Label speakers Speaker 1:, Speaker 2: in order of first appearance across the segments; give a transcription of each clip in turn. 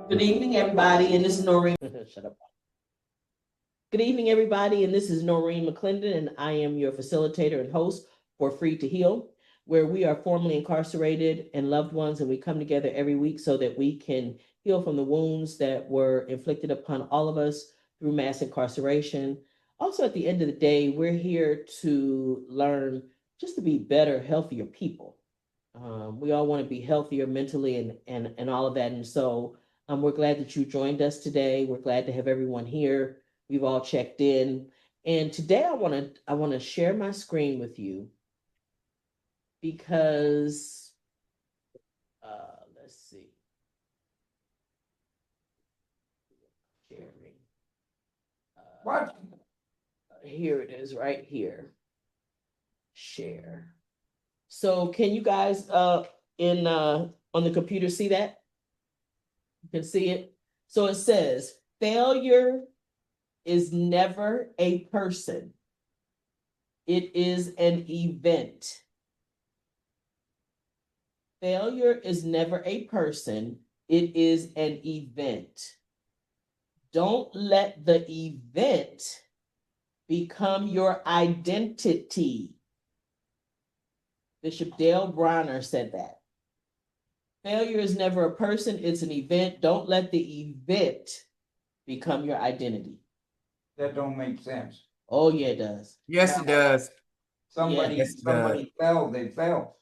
Speaker 1: Good evening, everybody, and this is Noreen. Shut up. Good evening, everybody, and this is Noreen McClendon, and I am your facilitator and host for Free to Heal, where we are formerly incarcerated and loved ones, and we come together every week so that we can heal from the wounds that were inflicted upon all of us through mass incarceration. Also, at the end of the day, we're here to learn just to be better, healthier people. We all want to be healthier mentally and all of that, and so we're glad that you joined us today. We're glad to have everyone here. We've all checked in. And today I want to share my screen with you because let's see. Sharing.
Speaker 2: What?
Speaker 1: Here it is right here. Share. So can you guys on the computer see that? You can see it. So it says failure is never a person. It is an event. Failure is never a person. It is an event. Don't let the event become your identity. Bishop Dale Bronner said that. Failure is never a person, it's an event. Don't let the event become your identity.
Speaker 2: That don't make sense.
Speaker 1: Oh, yeah, it does.
Speaker 3: Yes, it does.
Speaker 2: Somebody fell, they fell.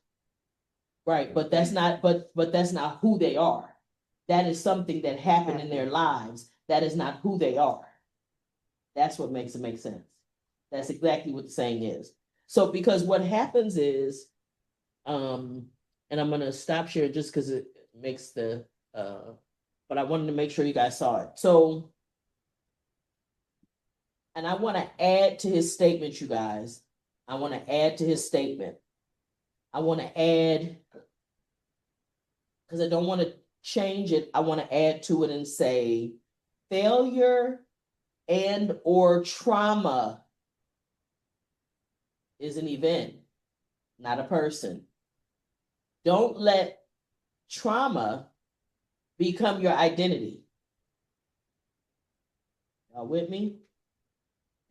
Speaker 1: Right, but that's not, but that's not who they are. That is something that happened in their lives. That is not who they are. That's what makes it make sense. That's exactly what the saying is. So because what happens is, and I'm gonna stop sharing just because it makes the but I wanted to make sure you guys saw it. So, and I want to add to his statement, you guys. I want to add to his statement. I want to add, because I don't want to change it, I want to add to it and say failure and or trauma is an event, not a person. Don't let trauma become your identity. Y'all with me?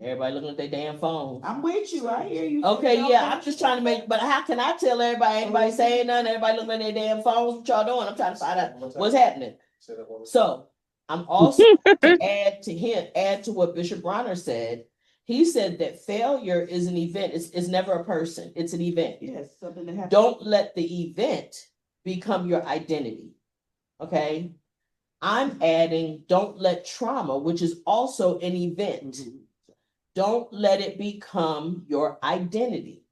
Speaker 1: Everybody looking at their damn phone.
Speaker 4: I'm with you. I hear you.
Speaker 1: Okay, yeah, I'm just trying to make, but how can I tell everybody, anybody saying nothing, everybody looking at their damn phones, what y'all doing? I'm trying to find out what's happening. So I'm also to add to what Bishop Bronner said. He said that failure is an event. It's never a person. It's an event.
Speaker 4: Yes, something that happens.
Speaker 1: Don't let the event become your identity. Okay. I'm adding, don't let trauma, which is also an event. Mm-hmm. Don't let it become your identity.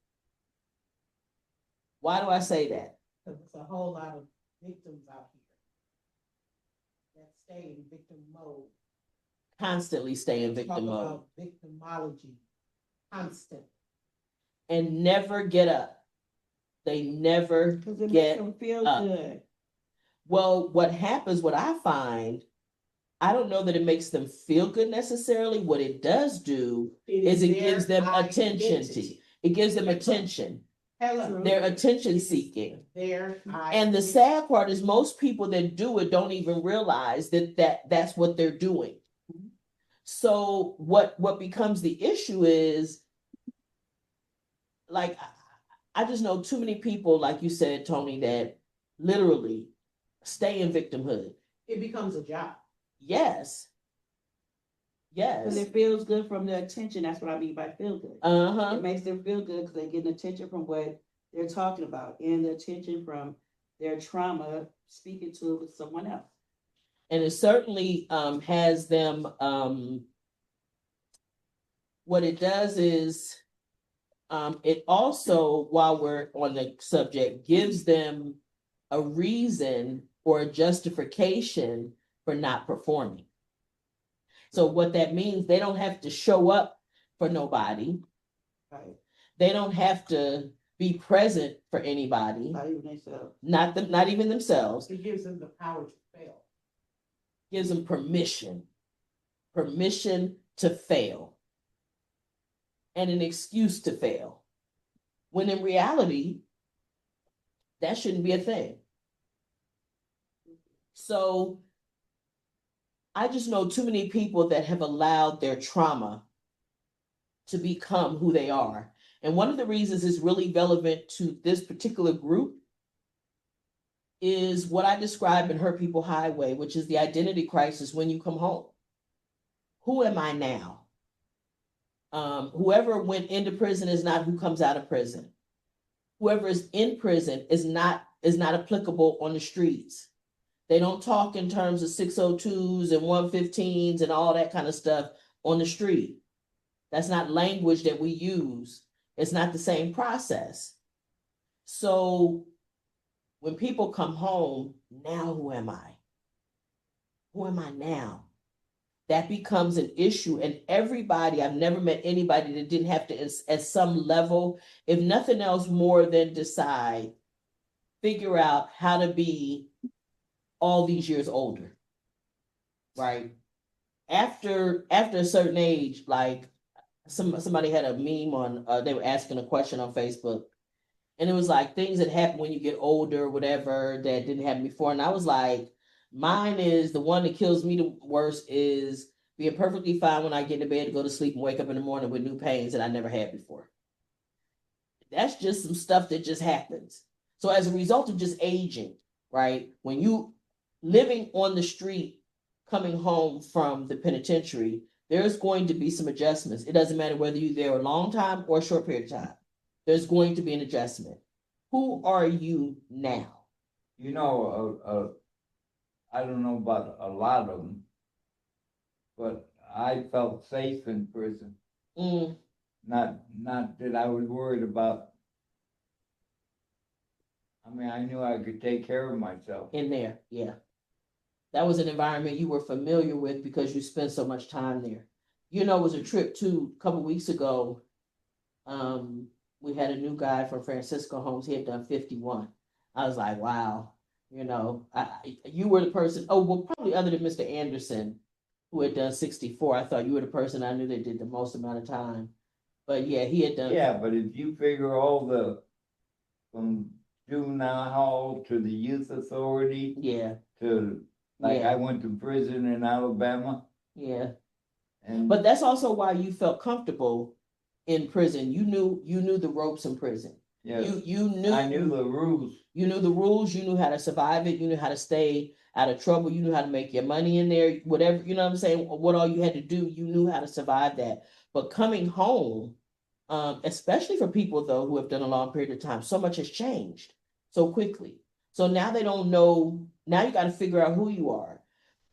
Speaker 1: Why do I say that?
Speaker 4: Because there's a whole lot of victims out here that stay in victim mode.
Speaker 1: Constantly stay in victim mode.
Speaker 4: About victimology, constant.
Speaker 1: And never get up. They never
Speaker 4: get
Speaker 1: makes
Speaker 4: them feel
Speaker 1: up.
Speaker 4: Good.
Speaker 1: Well, what happens, what I find, I don't know that it makes them feel good necessarily. What it does do is it gives them attention. It gives them attention.
Speaker 4: Hello.
Speaker 1: They're attention seeking.
Speaker 4: And
Speaker 1: the sad part is most people that do it don't even realize that's what they're doing. So what becomes the issue is, like, I just know too many people, like you said, Tony, that literally stay in victimhood.
Speaker 4: It becomes a job.
Speaker 1: Yes.
Speaker 4: Because it feels good from the attention. That's what I mean by feel good. It makes them feel good because they're getting attention from what they're talking about and the attention from their trauma, speaking to it with someone else.
Speaker 1: And it certainly has them, what it does is, it also, while we're on the subject, gives them a reason or a justification for not performing. So what that means, they don't have to show up for nobody.
Speaker 4: Right.
Speaker 1: They don't have to be present for anybody.
Speaker 4: Not even themselves.
Speaker 1: Not even themselves.
Speaker 4: It gives them the power to fail.
Speaker 1: Gives them permission to fail. And an excuse to fail. When in reality, that shouldn't be a thing. So I just know too many people that have allowed their trauma to become who they are. And one of the reasons it's really relevant to this particular group is what I describe in Hurt People Highway, which is the identity crisis when you come home. Who am I now? Whoever went into prison is not who comes out of prison. Whoever is in prison is not applicable on the streets. They don't talk in terms of 602s and 115s and all that kind of stuff on the street. That's not language that we use. It's not the same process. So when people come home, now who am I? Who am I now? That becomes an issue. And everybody, I've never met anybody that didn't have to, at some level, if nothing else more than decide, figure out how to be all these years older, right? After a certain age, like somebody had a meme on, they were asking a question on Facebook, and it was like things that happen when you get older, whatever, that didn't happen before. And I was like, mine is the one that kills me the worst is being perfectly fine when I get to bed to go to sleep and wake up in the morning with new pains that I never had before. That's just some stuff that just happens. So as a result of just aging, right? When you living on the street, coming home from the penitentiary, there's going to be some adjustments. It doesn't matter whether you're there a long time or a short period of time. There's going to be an adjustment. Who are you now?
Speaker 2: You know, I don't know about a lot of them, but I felt safe in prison. Not that I was worried about. I mean, I knew I could take care of myself.
Speaker 1: In there, yeah. That was an environment you were familiar with because you spent so much time there. You know, it was a trip too, a couple of weeks ago. We had a new guy from Francisco Homes. He had done 51. I was like, wow, you know, you were the person, oh, well, probably other than Mr. Anderson, who had done 64. I thought you were the person I knew that did the most amount of time. But yeah, he had done.
Speaker 2: Yeah, but if you figure all from juvenile hall to the youth authority.
Speaker 1: Yeah.
Speaker 2: To, like, yeah. I went to prison in Alabama.
Speaker 1: Yeah. But that's also why you felt comfortable in prison. You knew the ropes in prison.
Speaker 2: Yes.
Speaker 1: You knew.
Speaker 2: I knew the rules.
Speaker 1: You knew the rules. You knew how to survive it. You knew how to stay out of trouble. You knew how to make your money in there. Whatever, you know what I'm saying? What all you had to do, you knew how to survive that. But coming home, especially for people though who have done a long period of time, so much has changed so quickly. So now they don't know. Now you got to figure out who you are.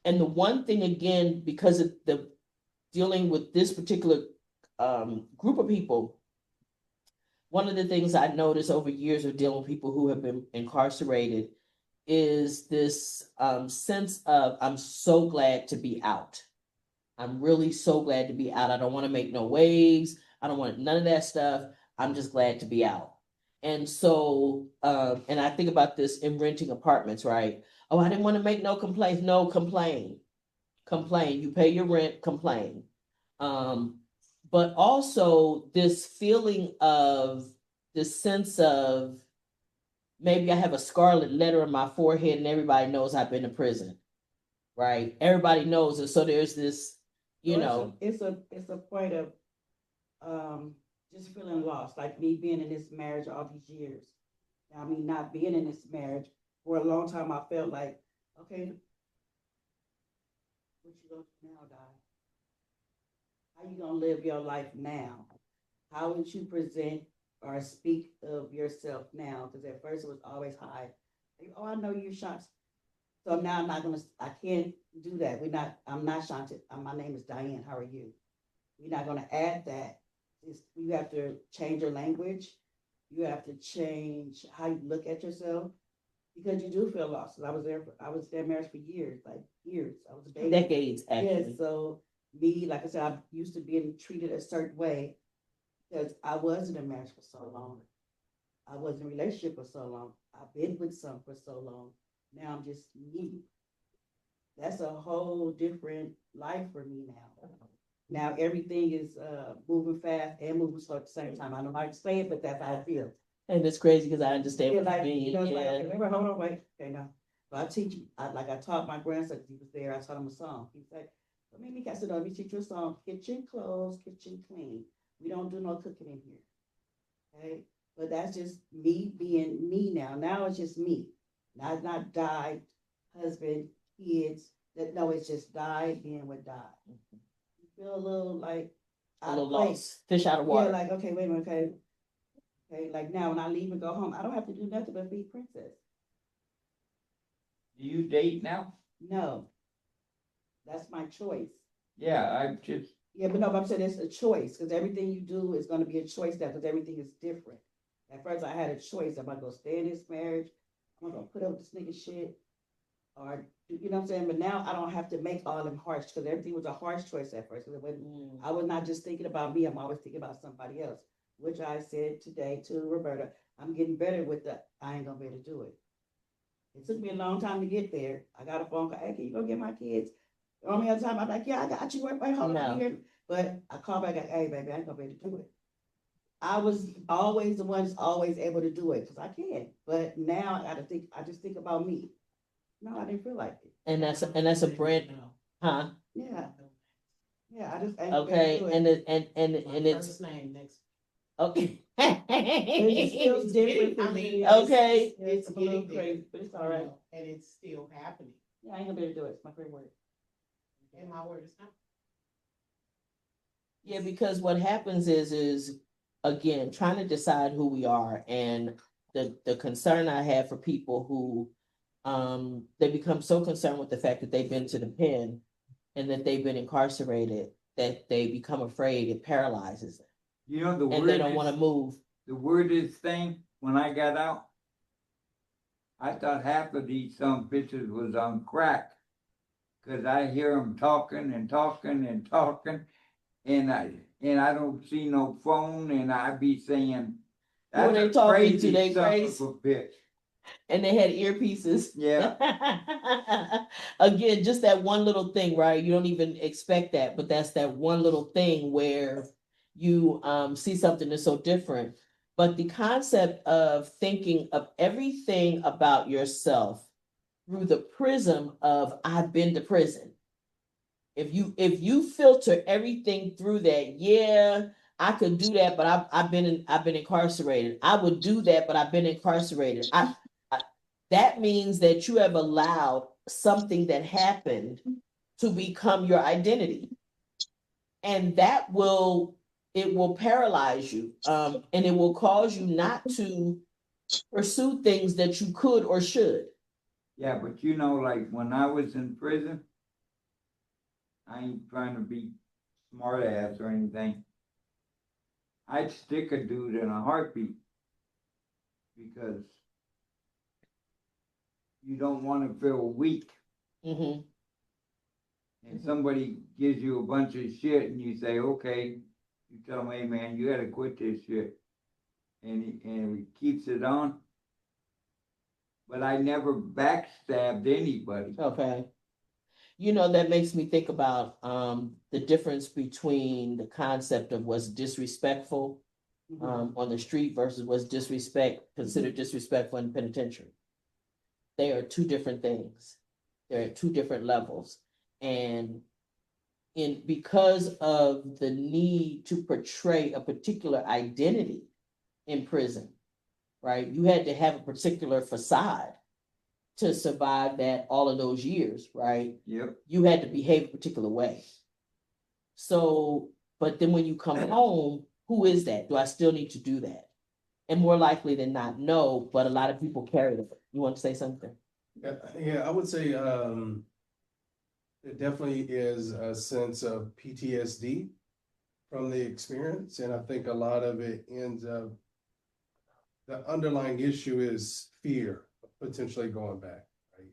Speaker 1: And the one thing again, because of the dealing with this particular group of people, one of the things I noticed over years of dealing with people who have been incarcerated is this sense of, I'm so glad to be out. I'm really so glad to be out. I don't want to make no waves. I don't want none of that stuff. I'm just glad to be out. And so, and I think about this in renting apartments, right? Oh, I didn't want to make no complaints. No, complain. Complain. You pay your rent, complain. But also this feeling of this sense of maybe I have a scarlet letter on my forehead and everybody knows I've been to prison, right? Everybody knows it. So there's this, you know.
Speaker 4: It's a point of just feeling lost, like me being in this marriage all these years. I mean, not being in this marriage for a long time, I felt like, okay, what you gonna do now, Di? How you gonna live your life now? How would you present or speak of yourself now? Because at first it was always high. Like, oh, I know you're Shanti. So now I can't do that. I'm not Shanti. My name is Diane. How are you? We're not gonna add that. You have to change your language. You have to change how you look at yourself because you do feel lost. I was there married for years, like years. I was a baby.
Speaker 1: Decades, actually.
Speaker 4: Yeah, so me, like I said, I used to being treated a certain way because I was in a marriage for so long. I was in a relationship for so long. I've been with some for so long. Now I'm just me. That's a whole different life for me now. Now everything is moving fast and moving slow at the same time. I don't know how to say it, but that's how I feel.
Speaker 1: And it's crazy because I understand what
Speaker 4: like,
Speaker 1: you mean.
Speaker 4: Like, okay, hold on, wait. Okay, no. So I taught my grandson, because he was there, I taught him a song. He's like, well, Mimi, I said, let me teach you a song, kitchen closed, kitchen clean. We don't do no cooking in here. Okay? But that's just me being me now. Now it's just me. Not died, husband, kids. No, it's just died being with died. You feel a little like
Speaker 1: a little lost, fish out of water.
Speaker 4: Yeah, like, okay, wait a minute, okay. Okay, like now when I leave and go home, I don't have to do nothing but be Princess.
Speaker 2: Do you date now?
Speaker 4: No. That's my choice.
Speaker 2: Yeah,
Speaker 4: but I'm saying it's a choice, because everything you do is going to be a choice now, because everything is different. At first, I had a choice. Am I going to stay in this marriage? Am I going to put up with this nigga shit? Or, you know what I'm saying? But now I don't have to make all them harsh, because everything was a harsh choice at first. I was not just thinking about me. I'm always thinking about somebody else, which I said today to Roberta, I'm getting better with the, I ain't going to be able to do it. It took me a long time to get there. I got a phone call, hey, can you go get my kids? The only other time I'm like, yeah, I got you. Wait, hold on here. But I called back, hey, baby, I ain't gonna be able to do it. I was always the one that's always able to do it, because I can. But now I just think about me. No, I didn't feel like it.
Speaker 1: And that's a brand, huh?
Speaker 4: Yeah. Yeah, I just ain't
Speaker 1: okay, and it's
Speaker 3: first name next.
Speaker 1: Okay.
Speaker 4: It feels different for me.
Speaker 1: Okay.
Speaker 4: It's a little crazy, but it's all right.
Speaker 3: And it's still happening.
Speaker 4: Yeah, I ain't gonna be able to do it. It's my favorite word.
Speaker 3: And my word is not.
Speaker 1: Yeah, because what happens is again, trying to decide who we are, and the concern I have for people who they become so concerned with the fact that they've been to the pen and that they've been incarcerated that they become afraid. It paralyzes them.
Speaker 2: You know,
Speaker 1: and they don't want to move.
Speaker 2: The weirdest thing, when I got out, I thought half of these some bitches was on crack. Cause I hear them talking and talking and talking, and I don't see no phone, and I be saying,
Speaker 1: "Who are they talking to? They
Speaker 2: crazy bitch."
Speaker 1: And they had earpieces.
Speaker 2: Yeah.
Speaker 1: Again, just that one little thing, right? You don't even expect that, but that's that one little thing where you see something that's so different. But the concept of thinking of everything about yourself through the prism of I've been to prison. If you filter everything through that, yeah, I could do that, but I've been incarcerated. I would do that, but I've been incarcerated. That means that you have allowed something that happened to become your identity, and that will paralyze you, and it will cause you not to pursue things that you could or should.
Speaker 2: Yeah, but you know, like when I was in prison, I ain't trying to be smart ass or anything. I'd stick a dude in a heartbeat because you don't want to feel weak.
Speaker 1: Mm-hmm.
Speaker 2: And somebody gives you a bunch of shit and you say, okay, you tell them, hey man, you gotta quit this shit. And he keeps it on. But I never backstabbed anybody.
Speaker 1: Okay. You know, that makes me think about the difference between the concept of what's disrespectful on the street versus what's considered disrespectful in the penitentiary. They are two different things. They're at two different levels. And because of the need to portray a particular identity in prison, right? You had to have a particular facade to survive that all of those years, right?
Speaker 2: Yep.
Speaker 1: You had to behave a particular way. So, but then when you come home, who is that? Do I still need to do that? And more likely than not, no, but a lot of people carry it. You want to say something?
Speaker 5: Yeah, I would say it definitely is a sense of PTSD from the experience. And I think a lot of it ends up, the underlying issue is fear of potentially going back, right?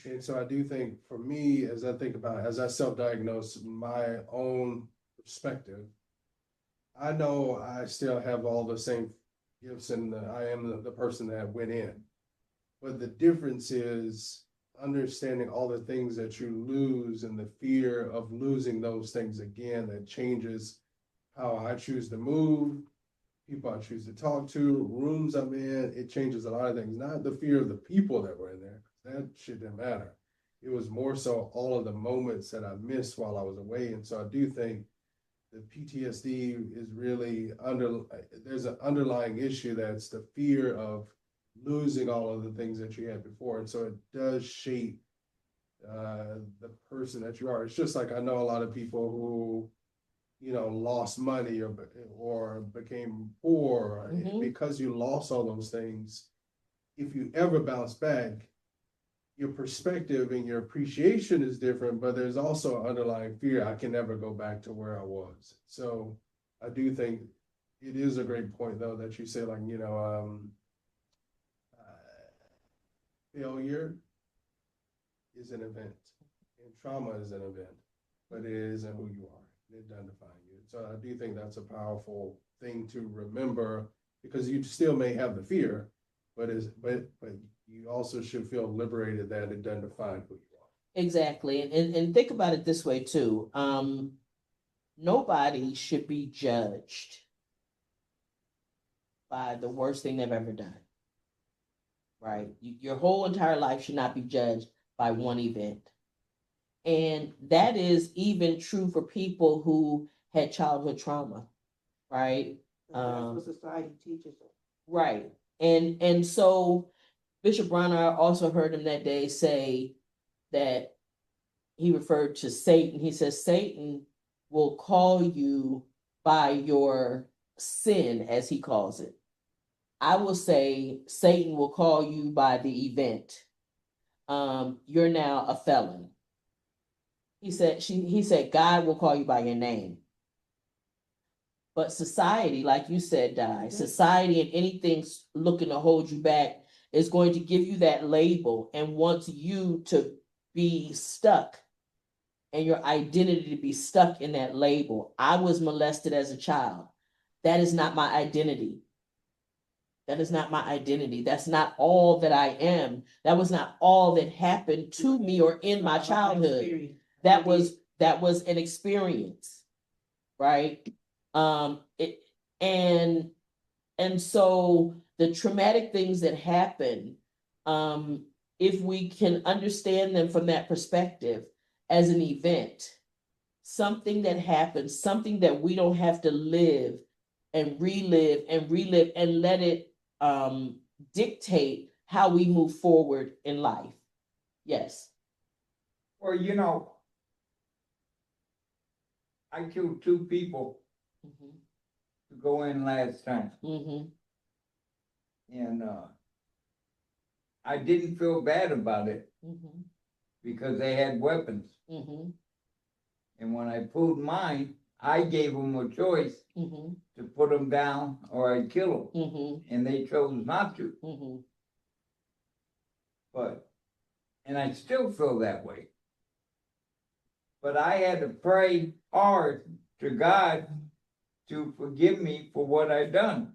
Speaker 5: And so I do think for me, as I self-diagnose my own perspective, I know I still have all the same gifts and I am the person that went in. But the difference is understanding all the things that you lose and the fear of losing those things again that changes how I choose to move, people I choose to talk to, rooms I'm in. It changes a lot of things. Not the fear of the people that were in there. That shit didn't matter. It was more so all of the moments that I missed while I was away. And so I do think the PTSD is really there's an underlying issue that's the fear of losing all of the things that you had before. And so it does shape the person that you are. It's just like I know a lot of people who, lost money or became poor because you lost all those things. If you ever bounce back, your perspective and your appreciation is different, but there's also an underlying fear. I can never go back to where I was. So I do think it is a great point though, that you say like, failure is an event and trauma is an event, but it isn't who you are. It doesn't define you. So I do think that's a powerful thing to remember, because you still may have the fear, but you also should feel liberated that it doesn't define who you are.
Speaker 1: Exactly. And think about it this way too. Nobody should be judged by the worst thing they've ever done. Right? Your whole entire life should not be judged by one event. And that is even true for people who had childhood trauma, right?
Speaker 4: That's what society teaches us.
Speaker 1: Right. And so Bishop Bronner, I also heard him that day say that he referred to Satan. He says, Satan will call you by your sin, as he calls it. I will say Satan will call you by the event. You're now a felon. He said, God will call you by your name. But society, like you said, Di, society and anything looking to hold you back is going to give you that label and wants you to be stuck and your identity to be stuck in that label. I was molested as a child. That is not my identity. That is not my identity. That's not all that I am. That was not all that happened to me or in my childhood. That was an experience, right? And so the traumatic things that happen, if we can understand them from that perspective as an event, something that happens, something that we don't have to live and relive and let it dictate how we move forward in life. Yes.
Speaker 2: Well, I killed 2 people to go in last time. And I didn't feel bad about it because they had weapons. And when I pulled mine, I gave them a choice to put them down or I'd kill them. And they chose not to. And I still feel that way. But I had to pray hard to God to forgive me for what I'd done.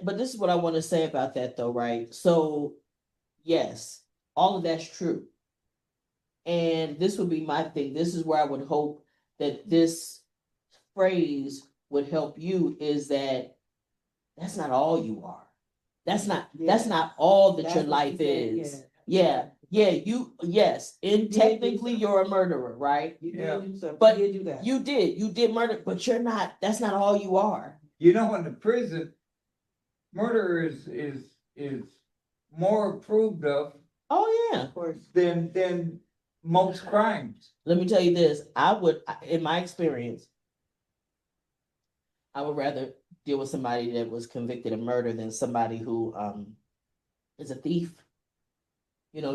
Speaker 1: But this is what I want to say about that though, right? So yes, all of that's true. And this would be my thing. This is where I would hope that this phrase would help you, is that that's not all you are. That's not all that your life is. And technically you're a murderer, right? But you did murder, but you're not, that's not all you are.
Speaker 2: In the prison, murder is more approved of.
Speaker 1: Oh yeah,
Speaker 2: of course, than most crimes.
Speaker 1: Let me tell you this, in my experience, I would rather deal with somebody that was convicted of murder than somebody who is a thief.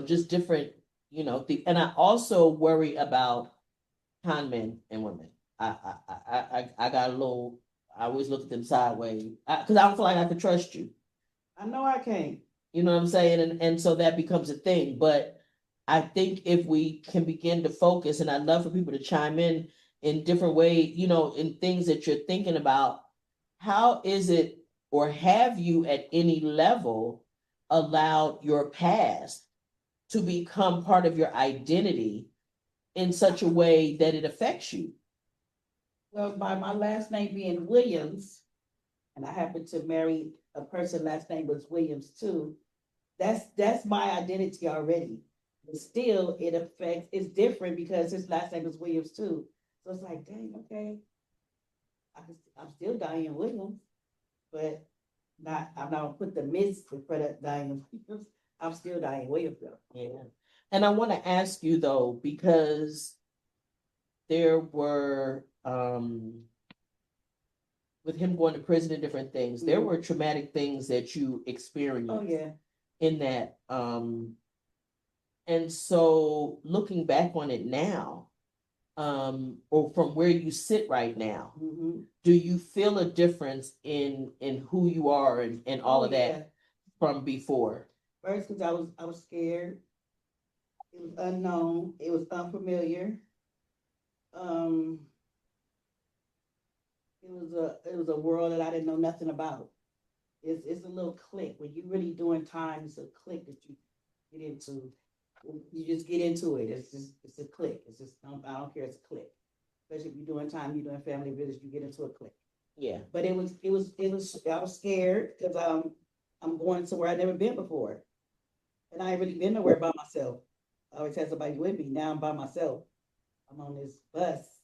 Speaker 1: Just different, and I also worry about con men and women. I got a little, I always look at them sideways because I don't feel like I could trust you.
Speaker 4: I know I can't.
Speaker 1: You know what I'm saying? And so that becomes a thing. But I think if we can begin to focus, and I'd love for people to chime in different ways, in things that you're thinking about, how is it, or have you at any level allowed your past to become part of your identity in such a way that it affects you?
Speaker 4: Well, by my last name being Williams, and I happen to marry a person last name was Williams too, that's my identity already. But still, it affects. It's different because his last name is Williams too. So it's like, dang, okay, I'm still Diane Williams, but not. I'm not gonna put the Miss in front of Diane Williams. I'm still Diane Williams though.
Speaker 1: Yeah. And I want to ask you though, because there were with him going to prison and different things, there were traumatic things that you experienced.
Speaker 4: Oh yeah.
Speaker 1: In that. And so looking back on it now, or from where you sit right now, do you feel a difference in who you are and all of that from before?
Speaker 4: First, because I was scared. It was unknown. It was unfamiliar. It was a world that I didn't know nothing about. It's a little click. When you're really doing time, it's a click that you get into. You just get into it. It's a click. It's just I don't care. It's a click. Especially if you're doing time, you're doing family visits, you get into a click.
Speaker 1: Yeah.
Speaker 4: But it was. I was scared because I'm going somewhere I'd never been before, and I ain't really been nowhere by myself. I always had somebody with me. Now I'm by myself. I'm on this bus,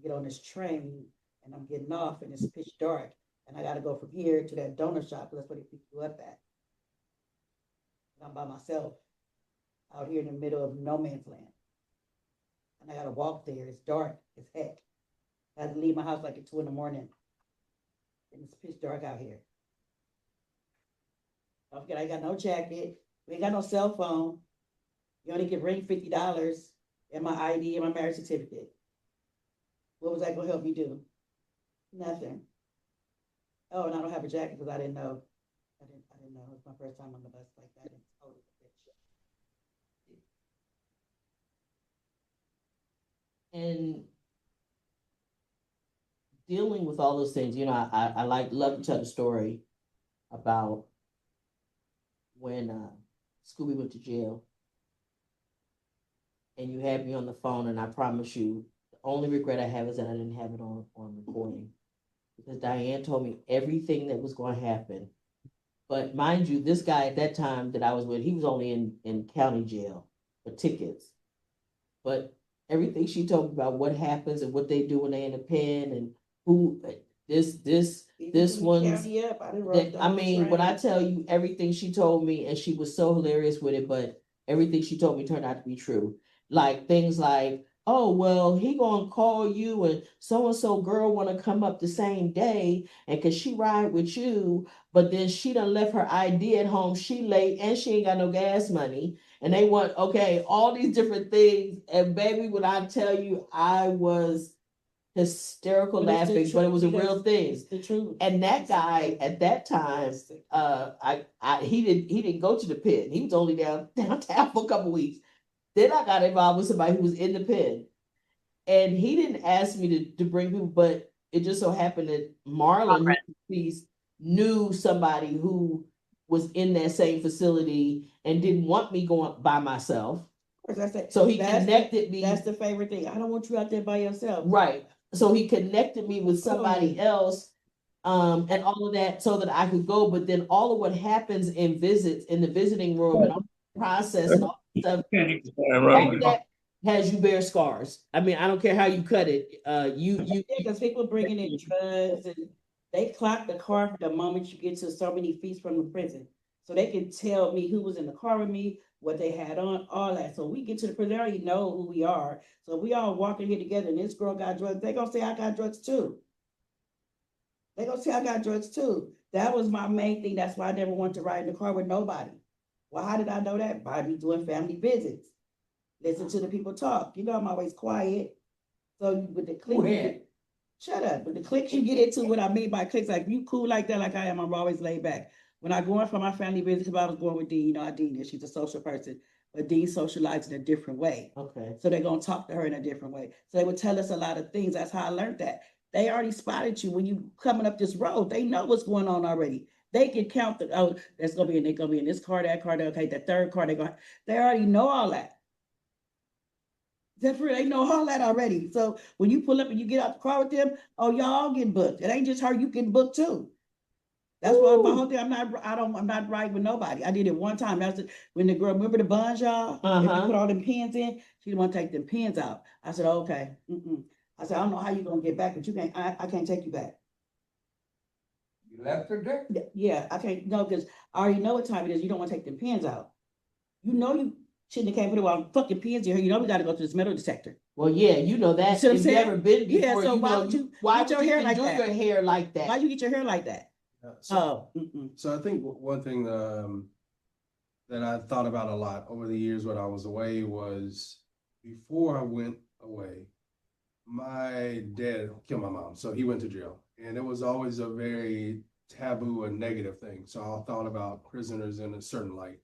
Speaker 4: get on this train, and I'm getting off, and it's pitch dark, and I got to go from here to that donor shop. That's where they pick you up at. And I'm by myself out here in the middle of no man's land, and I got to walk there. It's dark as heck. I had to leave my house like at 2 a.m, and it's pitch dark out here. Don't forget, I got no jacket. We ain't got no cell phone. You only can bring $50 and my ID and my marriage certificate. What was that gonna help me do? Nothing. Oh, and I don't have a jacket because I didn't know. I didn't know. It was my first time on the bus like that.
Speaker 1: And dealing with all those things, I love to tell the story about when Scooby went to jail. And you had me on the phone, and I promise you, the only regret I have is that I didn't have it on recording. Because Diane told me everything that was going to happen. But mind you, this guy at that time that I was with, he was only in county jail for tickets. But everything she told me about what happens and what they do when they're in the pen and who this one's. I mean, when I tell you everything she told me, and she was so hilarious with it, but everything she told me turned out to be true. Like things like, oh, well, he gonna call you and so girl want to come up the same day, and cause she ride with you, but then she done left her ID at home, she late, and she ain't got no gas money, and they want, okay, all these different things. And baby, when I tell you, I was hysterical laughing, but it was a real thing. It's the truth. And that guy at that time, he didn't go to the pen. He was only downtown for a couple weeks. Then I got involved with somebody who was in the pen, and he didn't ask me to bring people, but it just so happened that Marlon knew somebody who was in that same facility and didn't want me going by myself. So he connected me.
Speaker 4: That's the favorite thing. I don't want you out there by yourself.
Speaker 1: Right. So he connected me with somebody else, and all of that, so that I could go. But then all of what happens in visits, in the visiting room, and all the process and all stuff, all of that has you bear scars. I mean, I don't care how you cut it.
Speaker 4: Because people bringing in drugs, and they clock the car the moment you get to so many feet from the prison, so they can tell me who was in the car with me, what they had on, all that. So we get to the prison, they already know who we are. So we all walking here together, and this girl got drugs. They gonna say I got drugs too. They gonna say I got drugs too. That was my main thing. That's why I never wanted to ride in the car with nobody. Well, how did I know that? By me doing family visits. Listen to the people talk. You know I'm always quiet. So with the click, shut up. With the clicks you get into, what I mean by clicks, like you cool like that, like I am, I'm always laid back. When I go in for my family visits, because I was going with Dean, you know how Dean is, she's a social person, but Dean socialized in a different way.
Speaker 1: Okay.
Speaker 4: So they're gonna talk to her in a different way. So they would tell us a lot of things. That's how I learned that. They already spotted you when you coming up this road. They know what's going on already. They can count the, oh, that's gonna be in, they're gonna be in this car, okay, the third car, they already know all that. They know all that already. So when you pull up and you get out the car with them, oh, y'all getting booked. It ain't just her, you getting booked too. That's why my whole thing, I'm not right with nobody. I did it one time. That's when the girl, remember the buns, y'all? If you put all them pins in, she didn't want to take them pins out. I said, okay. I said, I don't know how you gonna get back, but you can't, I can't take you back.
Speaker 2: You left her there?
Speaker 4: Yeah, I can't, no, because I already know what time it is. You don't want to take them pins out. You know you shouldn't have came put all fucking pins in here. You know we gotta go to this metal detector.
Speaker 1: Well, yeah, you know that.
Speaker 4: You see what I'm
Speaker 1: If
Speaker 4: saying?
Speaker 1: never been before,
Speaker 4: Yeah, so
Speaker 1: you
Speaker 4: why
Speaker 1: know,
Speaker 4: would you
Speaker 1: why
Speaker 4: get your
Speaker 1: would you
Speaker 4: hair
Speaker 1: even
Speaker 4: like
Speaker 1: do
Speaker 4: that?
Speaker 1: your hair like that?
Speaker 4: Why you get your hair like that?
Speaker 5: So I think one thing that I thought about a lot over the years when I was away was before I went away, my dad killed my mom, so he went to jail, and it was always a very taboo and negative thing. So I thought about prisoners in a certain light,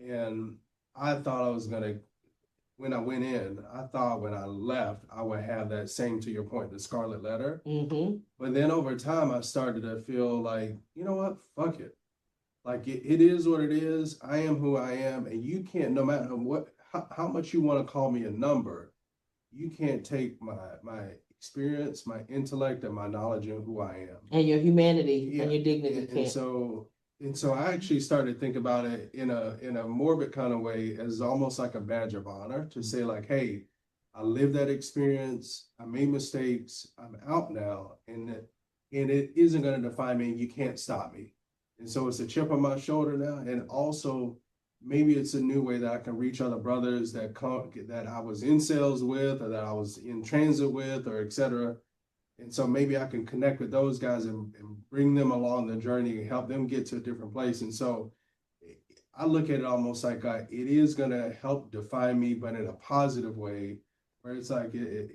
Speaker 5: and I thought I was gonna. When I went in, I thought when I left, I would have that same, to your point, the scarlet letter. But then over time, I started to feel like, you know what, fuck it. Like it is what it is. I am who I am, and you can't, no matter how much you want to call me a number, you can't take my experience, my intellect, and my knowledge of who I am.
Speaker 1: And your humanity and your dignity.
Speaker 5: And so I actually started to think about it in a morbid kind of way, as almost like a badge of honor to say like, hey, I lived that experience, I made mistakes, I'm out now, and it isn't going to define me, and you can't stop me. And so it's a chip on my shoulder now, and also maybe it's a new way that I can reach other brothers that I was in cells with, or that I was in transit with, or et cetera. And so maybe I can connect with those guys and bring them along the journey and help them get to a different place. And so I look at it almost like it is going to help define me, but in a positive way, where it's like it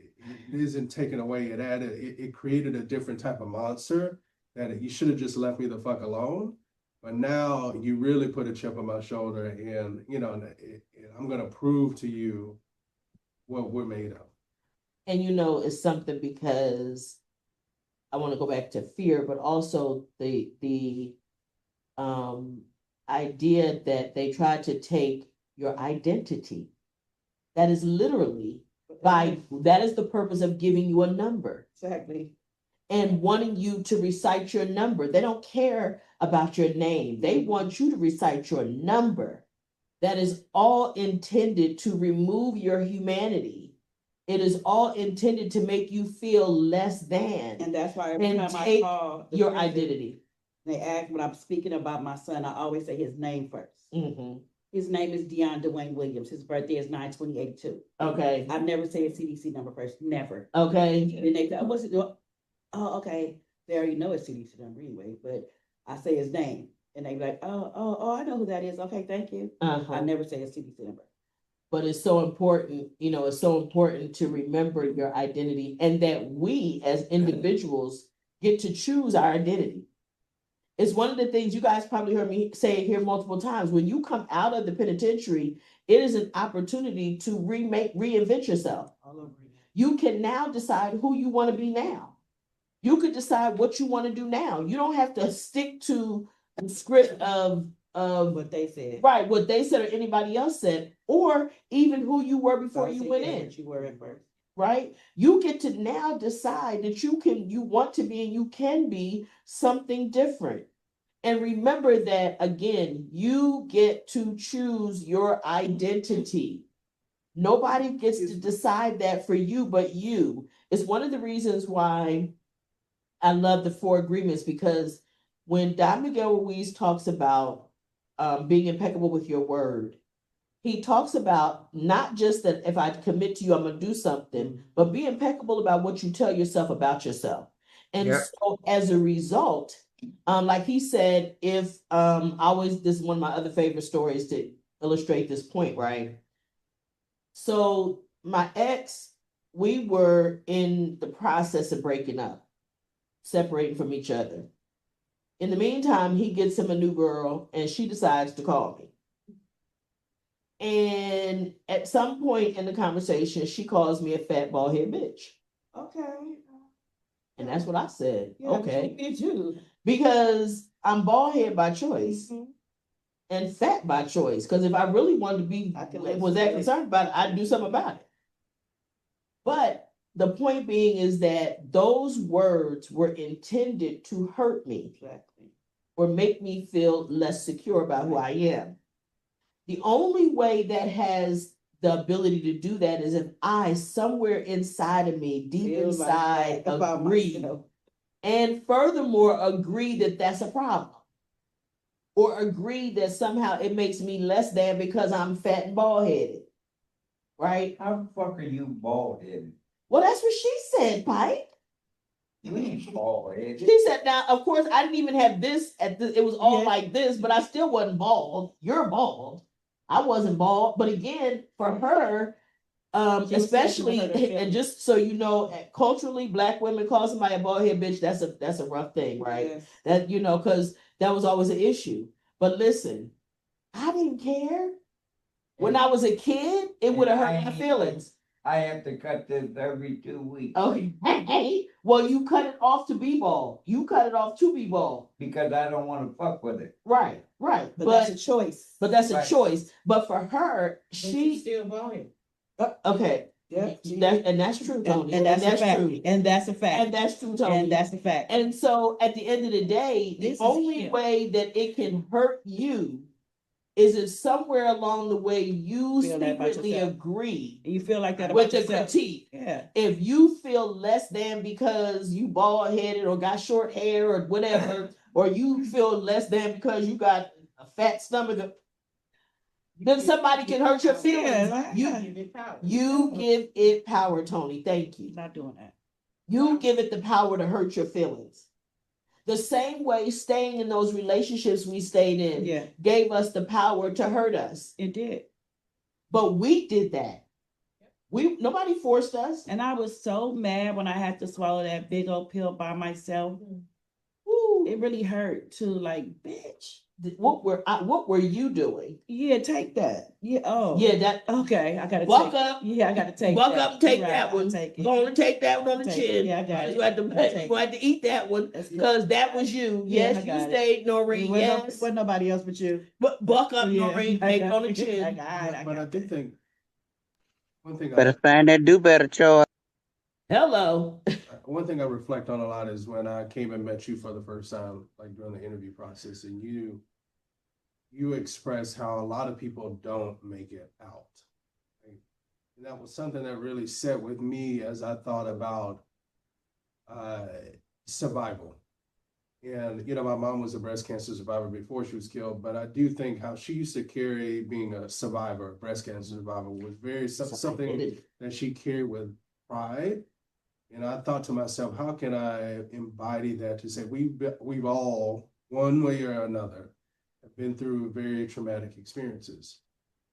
Speaker 5: isn't taken away. It created a different type of monster that you should have just left me the fuck alone. But now you really put a chip on my shoulder, and I'm going to prove to you what we're made of.
Speaker 1: And it's something, because I want to go back to fear, but also the idea that they tried to take your identity. That is literally that is the purpose of giving you a number.
Speaker 4: Exactly.
Speaker 1: And wanting you to recite your number. They don't care about your name. They want you to recite your number. That is all intended to remove your humanity. It is all intended to make you feel less than.
Speaker 4: And that's why every time I call
Speaker 1: your prison, identity.
Speaker 4: They ask when I'm speaking about my son, I always say his name first. His name is Deion Dwayne Williams. His birthday is 9/20/82.
Speaker 1: Okay.
Speaker 4: I've never said CDC number first. Never.
Speaker 1: Okay.
Speaker 4: Then they say, what's it? Oh, okay. They already know it's CDC number anyway, but I say his name. And they be like, oh, I know who that is. Okay, thank you. I never say his CDC number.
Speaker 1: But it's so important, it's so important to remember your identity, and that we as individuals get to choose our identity. It's one of the things you guys probably heard me say here multiple times. When you come out of the penitentiary, it is an opportunity to reinvent yourself.
Speaker 4: All over again.
Speaker 1: You can now decide who you want to be now. You could decide what you want to do now. You don't have to stick to the script of
Speaker 4: what they said.
Speaker 1: Right, what they said or anybody else said, or even who you were before you went in.
Speaker 4: What you were at first.
Speaker 1: Right? You get to now decide that you want to be, and you can be something different. And remember that, again, you get to choose your identity. Nobody gets to decide that for you but you. It's one of the reasons why I love the 4 agreements, because when Don Miguel Ruiz talks about being impeccable with your word, he talks about not just that if I commit to you, I'm going to do something, but be impeccable about what you tell yourself about yourself. And so as a result, like he said, if this is one of my other favorite stories to illustrate this point, right? So my ex, we were in the process of breaking up, separating from each other. In the meantime, he gets him a new girl, and she decides to call me. And at some point in the conversation, she calls me a fat bald-head bitch.
Speaker 4: Okay.
Speaker 1: And that's what I said.
Speaker 4: Yeah,
Speaker 1: okay.
Speaker 4: Me too.
Speaker 1: Because I'm bald-head by choice and fat by choice. Because if I really wanted to be, was that concerned about it, I'd do something about it. But the point being is that those words were intended to hurt me.
Speaker 4: Exactly.
Speaker 1: or make me feel less secure about who I am. The only way that has the ability to do that is if I, somewhere inside of me, deep inside, agree, and furthermore agree that that's a problem, or agree that somehow it makes me less than because I'm fat and bald headed, right?
Speaker 2: How the fuck are you bald headed?
Speaker 1: Well, that's what she said, Pike.
Speaker 2: You ain't bald headed.
Speaker 1: She said, now, of course, I didn't even have this it was all like this, but I still wasn't bald. You're bald. I wasn't bald. But again, for her, especially, and just so you know, culturally, Black women call somebody a bald head bitch, that's a rough thing, right? Yes. That, you know, because that was always an issue. But listen, I didn't care. When I was a kid, it would have hurt my feelings.
Speaker 2: I have to cut this every 2 weeks.
Speaker 1: Okay. Well, you cut it off to be bald. You cut it off to be bald.
Speaker 2: Because I don't want to fuck with it.
Speaker 1: Right. But that's a choice. But that's a choice. But for her, she's
Speaker 3: still bald.
Speaker 1: Okay. Yeah. And that's true, Tony.
Speaker 4: And that's true.
Speaker 1: And that's a fact. And that's true, Tony.
Speaker 4: And that's a fact.
Speaker 1: And so at the end of the day, the only way that it can hurt you is if somewhere along the way you secretly agree,
Speaker 4: you feel like that
Speaker 1: with the critique.
Speaker 4: Yeah.
Speaker 1: If you feel less than because you bald headed or got short hair or whatever, or you feel less than because you got a fat stomach, then somebody can hurt your feelings. You give it power, Tony. Thank you.
Speaker 4: Not doing that.
Speaker 1: You give it the power to hurt your feelings. The same way staying in those relationships we stayed in gave us the power to hurt us.
Speaker 4: It did.
Speaker 1: But we did that. Nobody forced us.
Speaker 4: And I was so mad when I had to swallow that big old pill by myself.
Speaker 1: Ooh.
Speaker 4: It really hurt to like, bitch.
Speaker 1: What were you doing?
Speaker 4: Yeah, take that. Yeah. Oh.
Speaker 1: Yeah, that.
Speaker 4: Okay, I gotta
Speaker 1: buck up.
Speaker 4: Yeah, I gotta take.
Speaker 1: Buck
Speaker 4: that.
Speaker 1: up and take
Speaker 4: Right,
Speaker 1: that one. Go and take that one on the chin.
Speaker 4: Yeah, I got it.
Speaker 1: You had to eat that one because that was you. Yes, you stayed, Noreen. Yes,
Speaker 4: wasn't nobody else but you.
Speaker 1: But buck up, Noreen. Take it on the chin.
Speaker 5: But I do think one thing.
Speaker 6: Better find that do better choice.
Speaker 1: Hello.
Speaker 5: One thing I reflect on a lot is when I came and met you for the first time, like during the interview process, and you express how a lot of people don't make it out. Right? And that was something that really sat with me as I thought about survival. And, you know, my mom was a breast cancer survivor before she was killed, but I do think how she used to carry being a survivor, breast cancer survivor, was very something that she carried with pride. And I thought to myself, how can I embody that to say we've all, one way or another, have been through very traumatic experiences,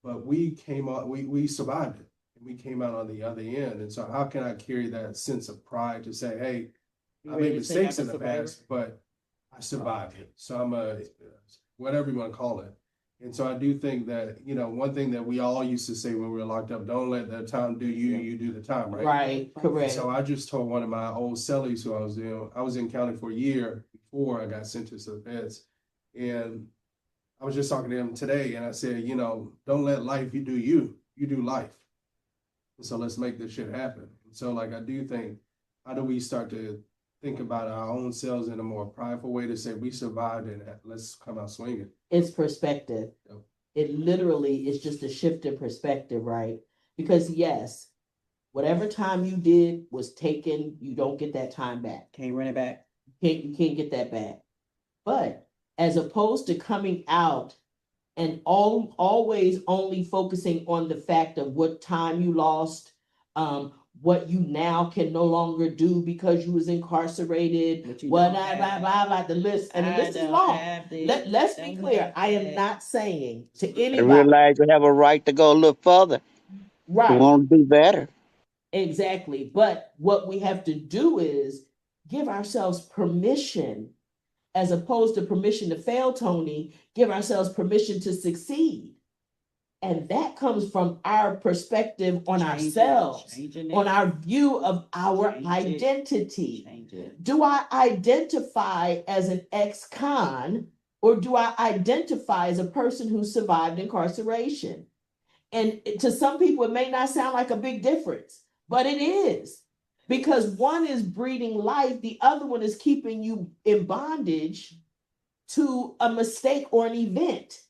Speaker 5: but we came out, we survived it, and we came out on the other end. And so how can I carry that sense of pride to say, hey, I made mistakes in the past, but I survived it. So I'm whatever you want to call it. And so I do think that, you know, one thing that we all used to say when we were locked up, don't let the time do you, you do the time, right?
Speaker 1: Right, correct.
Speaker 5: So I just told one of my old cellies who I was in county for a year before I got sentenced to the feds. And I was just talking to him today, and I said, you know, don't let life do you, you do life. And so let's make this shit happen. And so like, I do think, how do we start to think about our own selves in a more prideful way to say we survived and let's come out swinging?
Speaker 1: It's perspective. Yep. It literally is just a shift in perspective, right? Because yes, whatever time you did was taken, you don't get that time back.
Speaker 4: Can't run it back.
Speaker 1: You can't get that back. But as opposed to coming out and always only focusing on the fact of what time you lost, what you now can no longer do because you was incarcerated, the list, and the list is long. Let's be clear. I am not saying to anybody.
Speaker 6: I realize you have a right to go a little further.
Speaker 1: Right.
Speaker 6: You want to do better.
Speaker 1: Exactly. But what we have to do is give ourselves permission, as opposed to permission to fail, Tony, give ourselves permission to succeed. And that comes from our perspective on ourselves, on our view of our identity. Do I identify as an ex-con, or do I identify as a person who survived incarceration? And to some people, it may not sound like a big difference, but it is. Because one is breathing life, the other one is keeping you in bondage to a mistake or an event.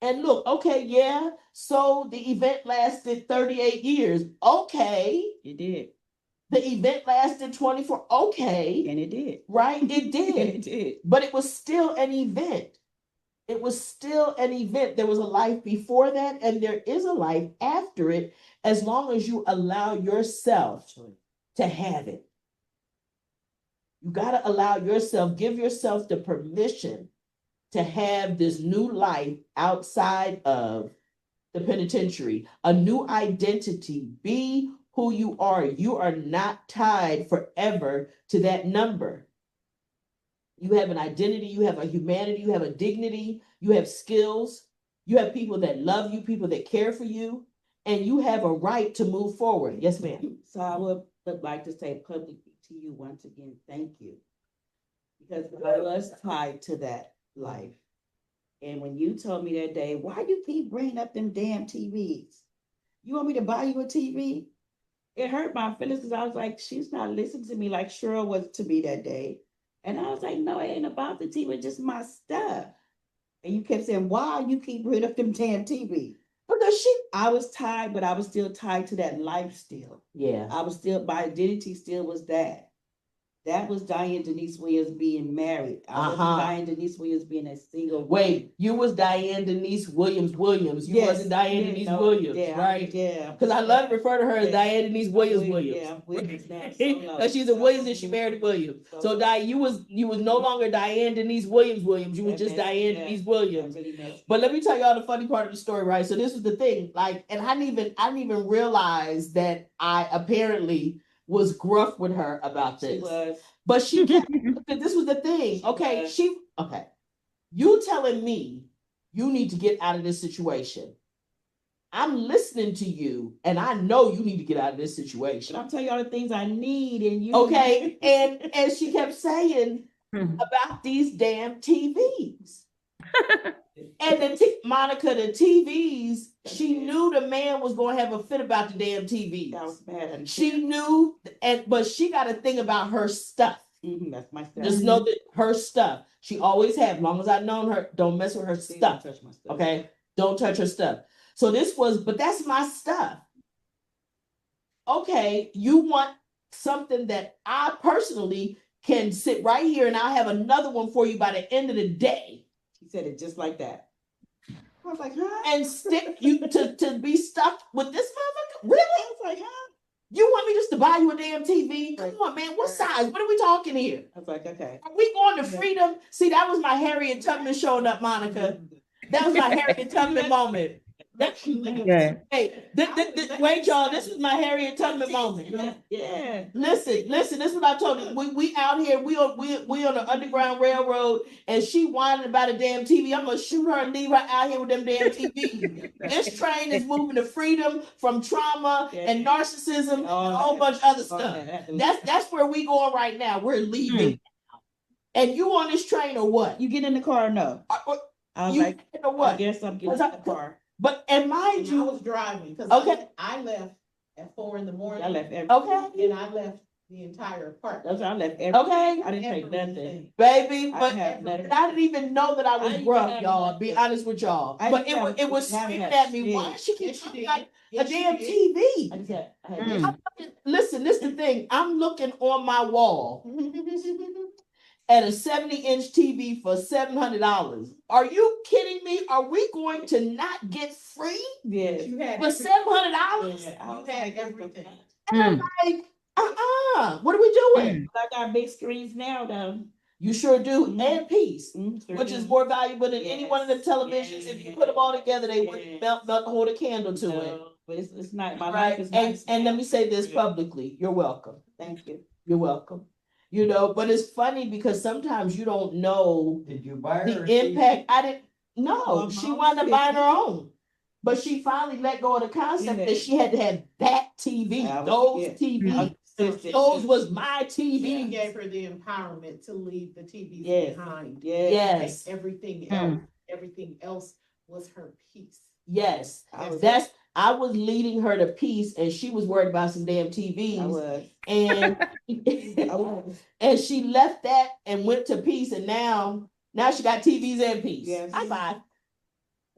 Speaker 1: And look, okay, yeah, so the event lasted 38 years. Okay.
Speaker 4: It did.
Speaker 1: The event lasted 24. Okay.
Speaker 4: And it did.
Speaker 1: Right? It did.
Speaker 4: It did.
Speaker 1: But it was still an event. It was still an event. There was a life before that, and there is a life after it, as long as you allow yourself to have it. You got to allow yourself, give yourself the permission to have this new life outside of the penitentiary, a new identity. Be who you are. You are not tied forever to that number. You have an identity, you have a humanity, you have a dignity, you have skills, you have people that love you, people that care for you, and you have a right to move forward. Yes, ma'am.
Speaker 4: So I would like to say publicly to you once again, thank you. Because I was tied to that life. And when you told me that day, why you keep bringing up them damn TVs? You want me to buy you a TV? It hurt my feelings because I was like, she's not listening to me like Cheryl was to me that day. And I was like, no, it ain't about the TV, just my stuff. And you kept saying, why you keep bringing up them damn TV? Because I was tied, but I was still tied to that life still.
Speaker 1: Yeah.
Speaker 4: I was still, my identity still was that. That was Diane Denise Williams being married. I was Diane Denise Williams being a single woman.
Speaker 1: Wait, you was Diane Denise Williams. You wasn't Diane Denise Williams, right?
Speaker 4: Yeah.
Speaker 1: Because I love to refer to her as Diane Denise Williams.
Speaker 4: Yeah, Williams now.
Speaker 1: Because she's a Williams and she married Williams. So Diane, you was no longer Diane Denise Williams. You was just Diane Denise Williams. But let me tell y'all the funny part of the story, right? So this was the thing, like, and I didn't even realize that I apparently was gruff with her about this.
Speaker 4: She was.
Speaker 1: But she kept, this was the thing. Okay, you telling me you need to get out of this situation. I'm listening to you, and I know you need to get out of this situation.
Speaker 4: But I'm telling you all the things I need, and you.
Speaker 1: Okay, and she kept saying about these damn TVs. And Monica, the TVs, she knew the man was going to have a fit about the damn TVs.
Speaker 4: I was mad at him.
Speaker 1: She knew, but she got a thing about her stuff.
Speaker 4: Mm-hmm, that's my stuff.
Speaker 1: Just know that her stuff, she always have. As long as I've known her, don't mess with her stuff.
Speaker 4: Don't touch my stuff.
Speaker 1: Okay, don't touch her stuff. So but that's my stuff. Okay, you want something that I personally can sit right here, and I'll have another one for you by the end of the day.
Speaker 4: She said it just like that. I was like, huh?
Speaker 1: And stick you to be stuck with this motherfucker? Really?
Speaker 4: I was like, huh?
Speaker 1: You want me just to buy you a damn TV? Come on, man. What size? What are we talking here?
Speaker 4: I was like, okay.
Speaker 1: Are we going to freedom? See, that was my Harriet Tubman showing up, Monica. That was my Harriet Tubman moment.
Speaker 6: Yeah.
Speaker 1: Hey, wait, y'all. This is my Harriet Tubman moment.
Speaker 4: Yeah.
Speaker 1: Listen. This is what I told you. We out here. We on the Underground Railroad, and she whining about a damn TV. I'm gonna shoot her and leave her out here with them damn TV. This train is moving to freedom from trauma and narcissism and a whole bunch of other stuff. That's where we going right now. We're leaving. And you on this train or what?
Speaker 4: You get in the car or no? I was like,
Speaker 1: what?
Speaker 4: I guess I'm getting in the car.
Speaker 1: But and mind you,
Speaker 3: I was driving because I left at 4 a.m.
Speaker 4: I left everything.
Speaker 1: Okay.
Speaker 3: And I left the entire apartment.
Speaker 4: I left everything.
Speaker 1: Okay.
Speaker 4: I didn't take nothing.
Speaker 1: Baby, but
Speaker 4: I
Speaker 1: didn't even know that I was gruff, y'all. Be honest with y'all. But it was screaming at me. Why she keep talking like a damn TV? Listen, this is the thing. I'm looking on my wall at a 70-inch TV for $700. Are you kidding me? Are we going to not get free?
Speaker 4: Yes.
Speaker 1: For $700?
Speaker 3: You had everything.
Speaker 1: And I'm like, what are we doing?
Speaker 4: I got big screens now, though.
Speaker 1: You sure do, and peace, which is more valuable than any one of the televisions. If you put them all together, they wouldn't hold a candle to it.
Speaker 4: But it's not my
Speaker 1: Right?
Speaker 4: life is nice.
Speaker 1: And let me say this publicly: you're welcome.
Speaker 4: Thank you.
Speaker 1: You're welcome. You know, but it's funny because sometimes you don't know
Speaker 2: Did you buy her
Speaker 1: the impact. I didn't know. She wound up buying her own. But she finally let go of the concept that she had to have that TV, those TVs. Those was my TV.
Speaker 3: He gave her the empowerment to leave the TVs behind.
Speaker 1: Yes.
Speaker 3: Everything else. Everything else was her piece.
Speaker 1: Yes. I was leading her to peace, and she was worried about some damn TVs.
Speaker 4: I was.
Speaker 1: And and she left that and went to peace, and now Now she got TVs and peace.
Speaker 4: Yes.
Speaker 1: High five.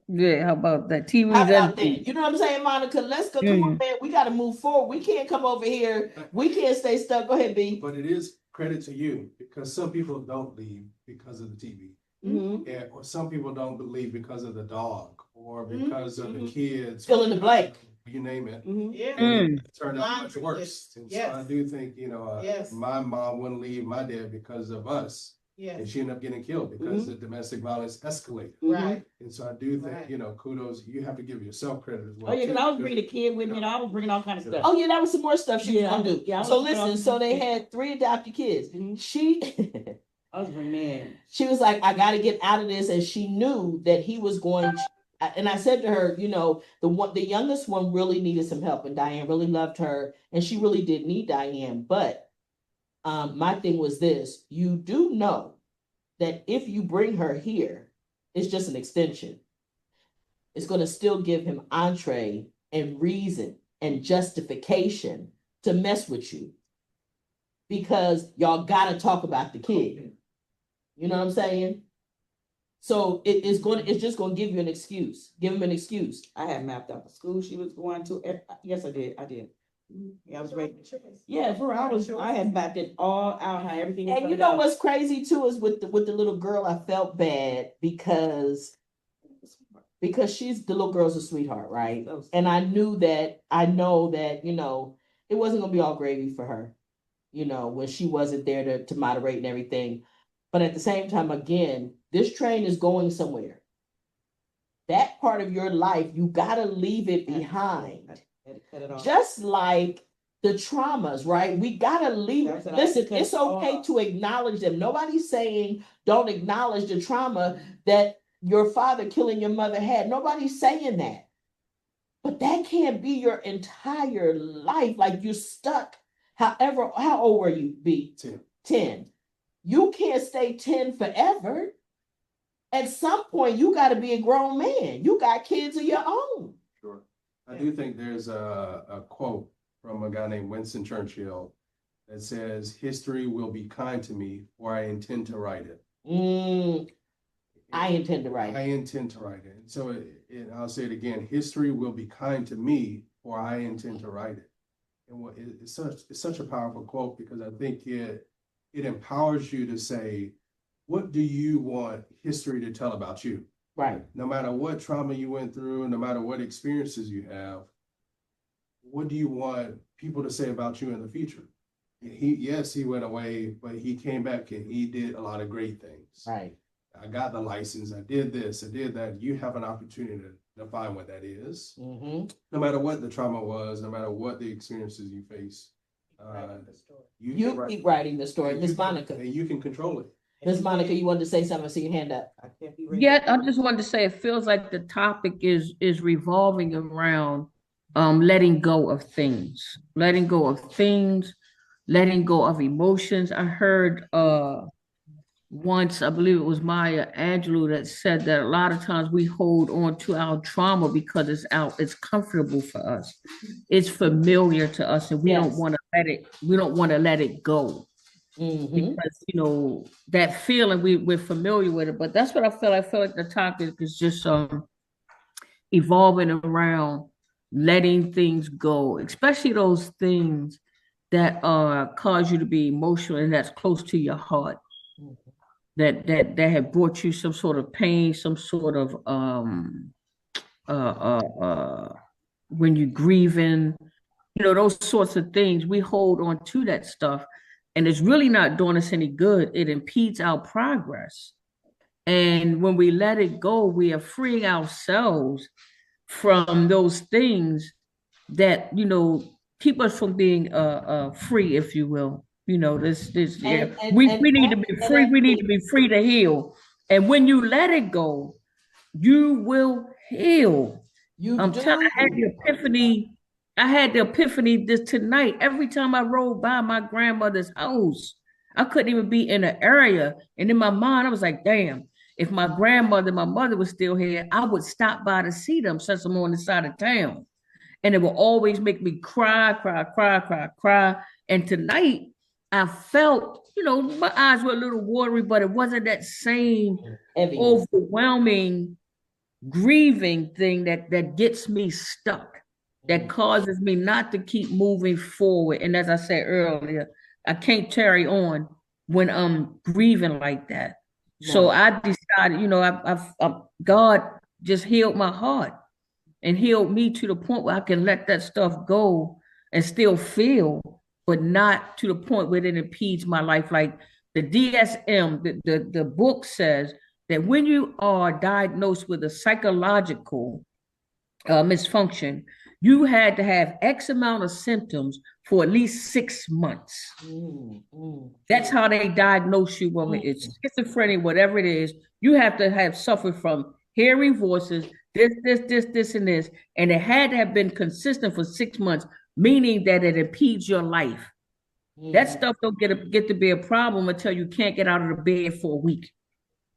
Speaker 6: Yeah, how about that? TVs
Speaker 1: How
Speaker 6: and
Speaker 1: about that?
Speaker 6: peace.
Speaker 1: You know what I'm saying, Monica? Let's go. Come on, man. We got to move forward. We can't come over here. We can't stay stuck. Go ahead, B.
Speaker 5: But it is credit to you because some people don't leave because of the TV. Mm-hmm. Or some people don't leave because of the dog or because of the kids.
Speaker 1: Fill in the blank.
Speaker 5: You name it.
Speaker 3: Mm-hmm. Yeah.
Speaker 5: And it turned out much worse. And
Speaker 3: yes.
Speaker 5: so I do think, my mom wouldn't leave my dad because of us. Yes. And she ended up getting killed because the domestic violence escalated.
Speaker 3: Right.
Speaker 5: And so I do think, kudos, you have to give yourself credit as well.
Speaker 4: Oh, yeah, because I was bringing a kid with me and I was bringing all kinds of stuff.
Speaker 1: Oh, yeah, that was some more stuff she was going to do.
Speaker 4: Yeah,
Speaker 1: so listen, so they had 3 adopted kids.
Speaker 4: I was bringing
Speaker 1: She was like, I got to get out of this. And she knew that he was going to, and I said to her, the youngest one really needed some help and Diane really loved her. And she really did need Diane. But my thing was this, you do know that if you bring her here, it's just an extension. It's going to still give him entree and reason and justification to mess with you. Because y'all got to talk about the kid. You know what I'm saying? So it's just going to give you an excuse. Give him an excuse.
Speaker 4: I had mapped out the school she was going to. Yes, I did. Yeah, I was ready. Yeah, I had mapped it all out, how everything was.
Speaker 1: And you know what's crazy too is with the little girl, I felt bad because she's the little girl's a sweetheart, right? And I know that, it wasn't gonna be all gravy for her, when she wasn't there to moderate and everything. But at the same time, again, this train is going somewhere. That part of your life, you gotta leave it behind. Just like the traumas, right? We gotta leave. Listen, it's okay to acknowledge them. Nobody's saying don't acknowledge the trauma that your father killing your mother had. Nobody's saying that. But that can't be your entire life. Like you're stuck. However, how old were you, B? 10. You can't stay 10 forever. At some point, you got to be a grown man. You got kids of your own.
Speaker 5: Sure. I do think there's a quote from a guy named Winston Churchill that says, history will be kind to me, or I intend to write it.
Speaker 1: I intend to write it.
Speaker 5: I intend to write it. So I'll say it again, history will be kind to me, or I intend to write it. And it's such a powerful quote because I think it empowers you to say, what do you want history to tell about you?
Speaker 1: Right.
Speaker 5: No matter what trauma you went through, no matter what experiences you have, what do you want people to say about you in the future? He went away, but he came back and he did a lot of great things.
Speaker 1: Right.
Speaker 5: I got the license. I did this. I did that. You have an opportunity to define what that is. No matter what the trauma was, no matter what the experiences you face.
Speaker 1: You keep writing the story, Miss Monica.
Speaker 5: And you can control it.
Speaker 1: Miss Monica, you wanted to say something? I see your hand up.
Speaker 6: Yeah, I just wanted to say it feels like the topic is revolving around letting go of things, letting go of emotions. I heard once, I believe it was Maya Angelou that said that a lot of times we hold on to our trauma because it's comfortable for us. It's familiar to us and we don't want to let it go. Because that feeling we're familiar with it, but that's what I feel. I feel like the topic is just evolving around letting things go, especially those things that cause you to be emotional and that's close to your heart, that have brought you some sort of pain, some sort of when you're grieving, those sorts of things. We hold on to that stuff. And it's really not doing us any good. It impedes our progress. And when we let it go, we are freeing ourselves from those things that, keep us from being free, if you will. We need to be free. We need to be free to heal. And when you let it go, you will heal. I'm telling you, I had the epiphany this tonight. Every time I rode by my grandmother's house, I couldn't even be in an area. And in my mind, I was like, damn, if my grandmother, my mother was still here, I would stop by to see them since I'm on the side of town. And it will always make me cry. And tonight, I felt, my eyes were a little watery, but it wasn't that same overwhelming grieving thing that gets me stuck, that causes me not to keep moving forward. And as I said earlier, I can't carry on when I'm grieving like that. No. So I decided, God just healed my heart and healed me to the point where I can let that stuff go and still feel, but not to the point where it impedes my life. Like the DSM, the book says that when you are diagnosed with a psychological misfunction, you had to have X amount of symptoms for at least 6 months. That's how they diagnose you, whether it's schizophrenia, whatever it is. You have to have suffered from hearing voices, this, and this. And it had to have been consistent for 6 months, meaning that it impedes your life. That stuff don't get to be a problem until you can't get out of the bed for a week,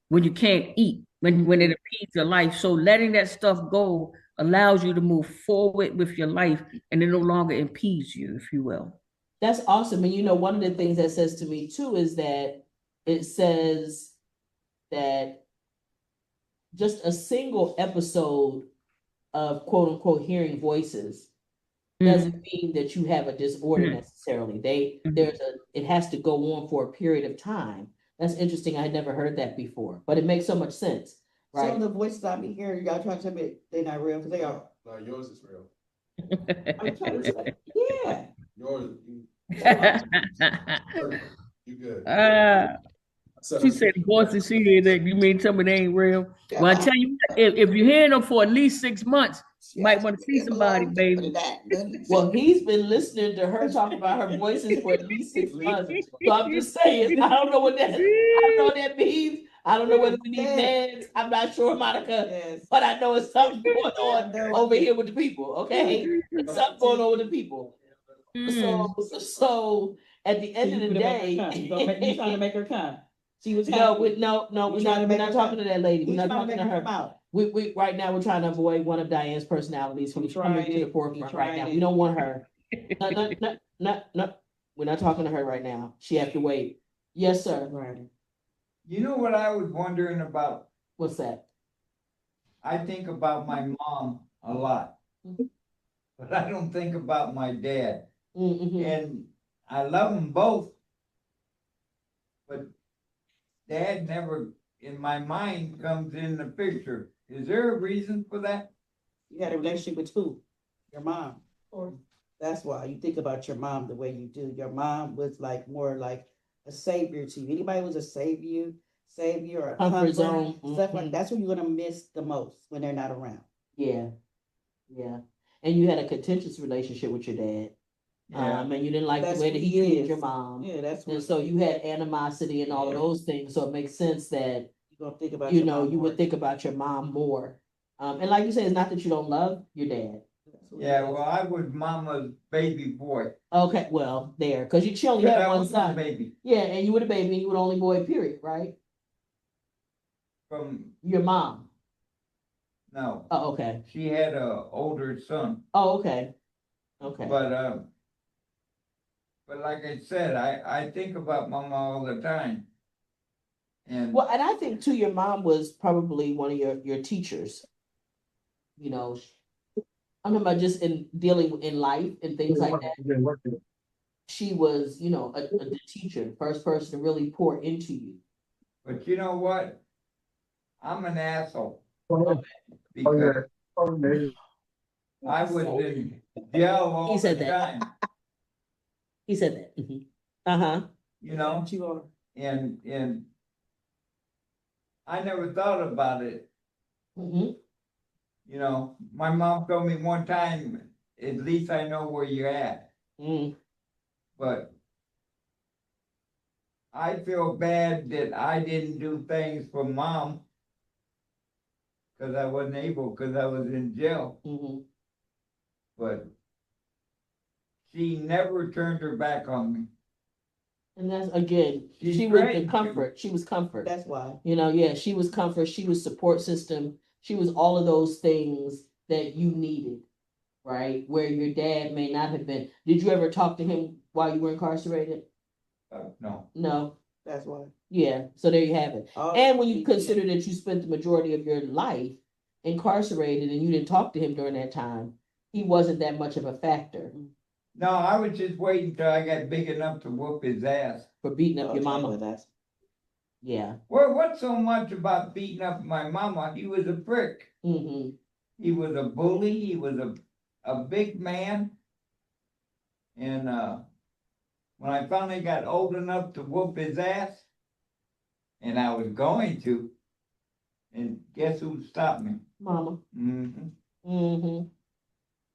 Speaker 6: when you can't eat, when it impedes your life. So letting that stuff go allows you to move forward with your life, and it no longer impedes you, if you will.
Speaker 1: That's awesome. And one of the things that says to me too is that it says that just a single episode of quote unquote hearing voices doesn't mean that you have a disorder necessarily. It has to go on for a period of time. That's interesting. I had never heard that before, but it makes so much sense. Right?
Speaker 4: Some of the voices I be hearing, y'all trying to tell me they're not real, because they are.
Speaker 5: No, yours is real.
Speaker 4: I'm trying to say, yeah.
Speaker 5: Yours, you good.
Speaker 6: She said the voices she hear that you mean some of they ain't real. Well, I tell you, if you're hearing them for at least 6 months, you might want to see somebody, baby.
Speaker 1: Well, he's been listening to her talk about her voices for at least 6 months. So I'm just saying, I don't know what that means. I don't know whether we need meds. I'm not sure, Monica, but I know it's something going on over here with the people. Okay, something going on with the people. So at the end of the day,
Speaker 4: you trying to make her come. She was
Speaker 1: no, we're not talking to that lady. We're not talking to her. We right now we're trying to avoid one of Diane's personalities from coming to the forefront right now. We don't want her. No. We're not talking to her right now. She has to wait. Yes, sir.
Speaker 4: Right.
Speaker 2: You know what I was wondering about?
Speaker 1: What's that?
Speaker 2: I think about my mom a lot, but I don't think about my dad. And I love them both, but Dad never, in my mind, comes in the picture. Is there a reason for that?
Speaker 4: You had a relationship with who? Your mom. Or that's why you think about your mom the way you do. Your mom was like more like a savior to you. Anybody was a savior or a comfort zone, stuff like that's what you're gonna miss the most when they're not around.
Speaker 1: Yeah. And you had a contentious relationship with your dad. Yeah. And you didn't like the way that he treated your mom. Yeah, and so you had animosity and all of those things. So it makes sense that
Speaker 4: you're gonna think about
Speaker 1: you would think about your mom more. And like you said, it's not that you don't love your dad.
Speaker 2: Yeah, well, I was mama's baby boy.
Speaker 1: Okay, well, because she only had one son.
Speaker 2: Baby.
Speaker 1: Yeah, and you were the baby, and you were the only boy, period, right?
Speaker 2: From
Speaker 1: your mom.
Speaker 2: No.
Speaker 1: Oh, okay.
Speaker 2: She had an older son.
Speaker 1: Oh, okay. Okay.
Speaker 2: But like I said, I think about mama all the time. And
Speaker 1: I think too, your mom was probably one of your teachers. I'm talking about just in dealing in life and things like that. She was, a teacher, the first person to really pour into you.
Speaker 2: But you know what? I'm an asshole. Because I was in jail all the time.
Speaker 1: He said that. Uh-huh.
Speaker 2: And I never thought about it. My mom told me one time, at least I know where you're at. But I feel bad that I didn't do things for mom because I wasn't able, because I was in jail. But she never turned her back on me.
Speaker 1: And that's, again, she was the comfort. She was comfort.
Speaker 4: That's why.
Speaker 1: She was comfort. She was support system. She was all of those things that you needed, right? Where your dad may not have been. Did you ever talk to him while you were incarcerated?
Speaker 2: No.
Speaker 1: No.
Speaker 4: That's why.
Speaker 1: Yeah, so there you have it.
Speaker 4: Oh,
Speaker 1: And when you consider that you spent the majority of your life incarcerated and you didn't talk to him during that time, he wasn't that much of a factor
Speaker 2: No, I was just waiting till I got big enough to whoop his ass.
Speaker 1: for beating up your
Speaker 4: Okay,
Speaker 1: mama.
Speaker 4: well, that's
Speaker 1: Yeah.
Speaker 2: Well, what's so much about beating up my mama? He was a prick.
Speaker 1: Mm-hmm.
Speaker 2: He was a bully. He was a big man. And when I finally got old enough to whoop his ass, and I was going to, and guess who stopped me?
Speaker 1: Mama.
Speaker 2: Mm-hmm.
Speaker 1: Mm-hmm.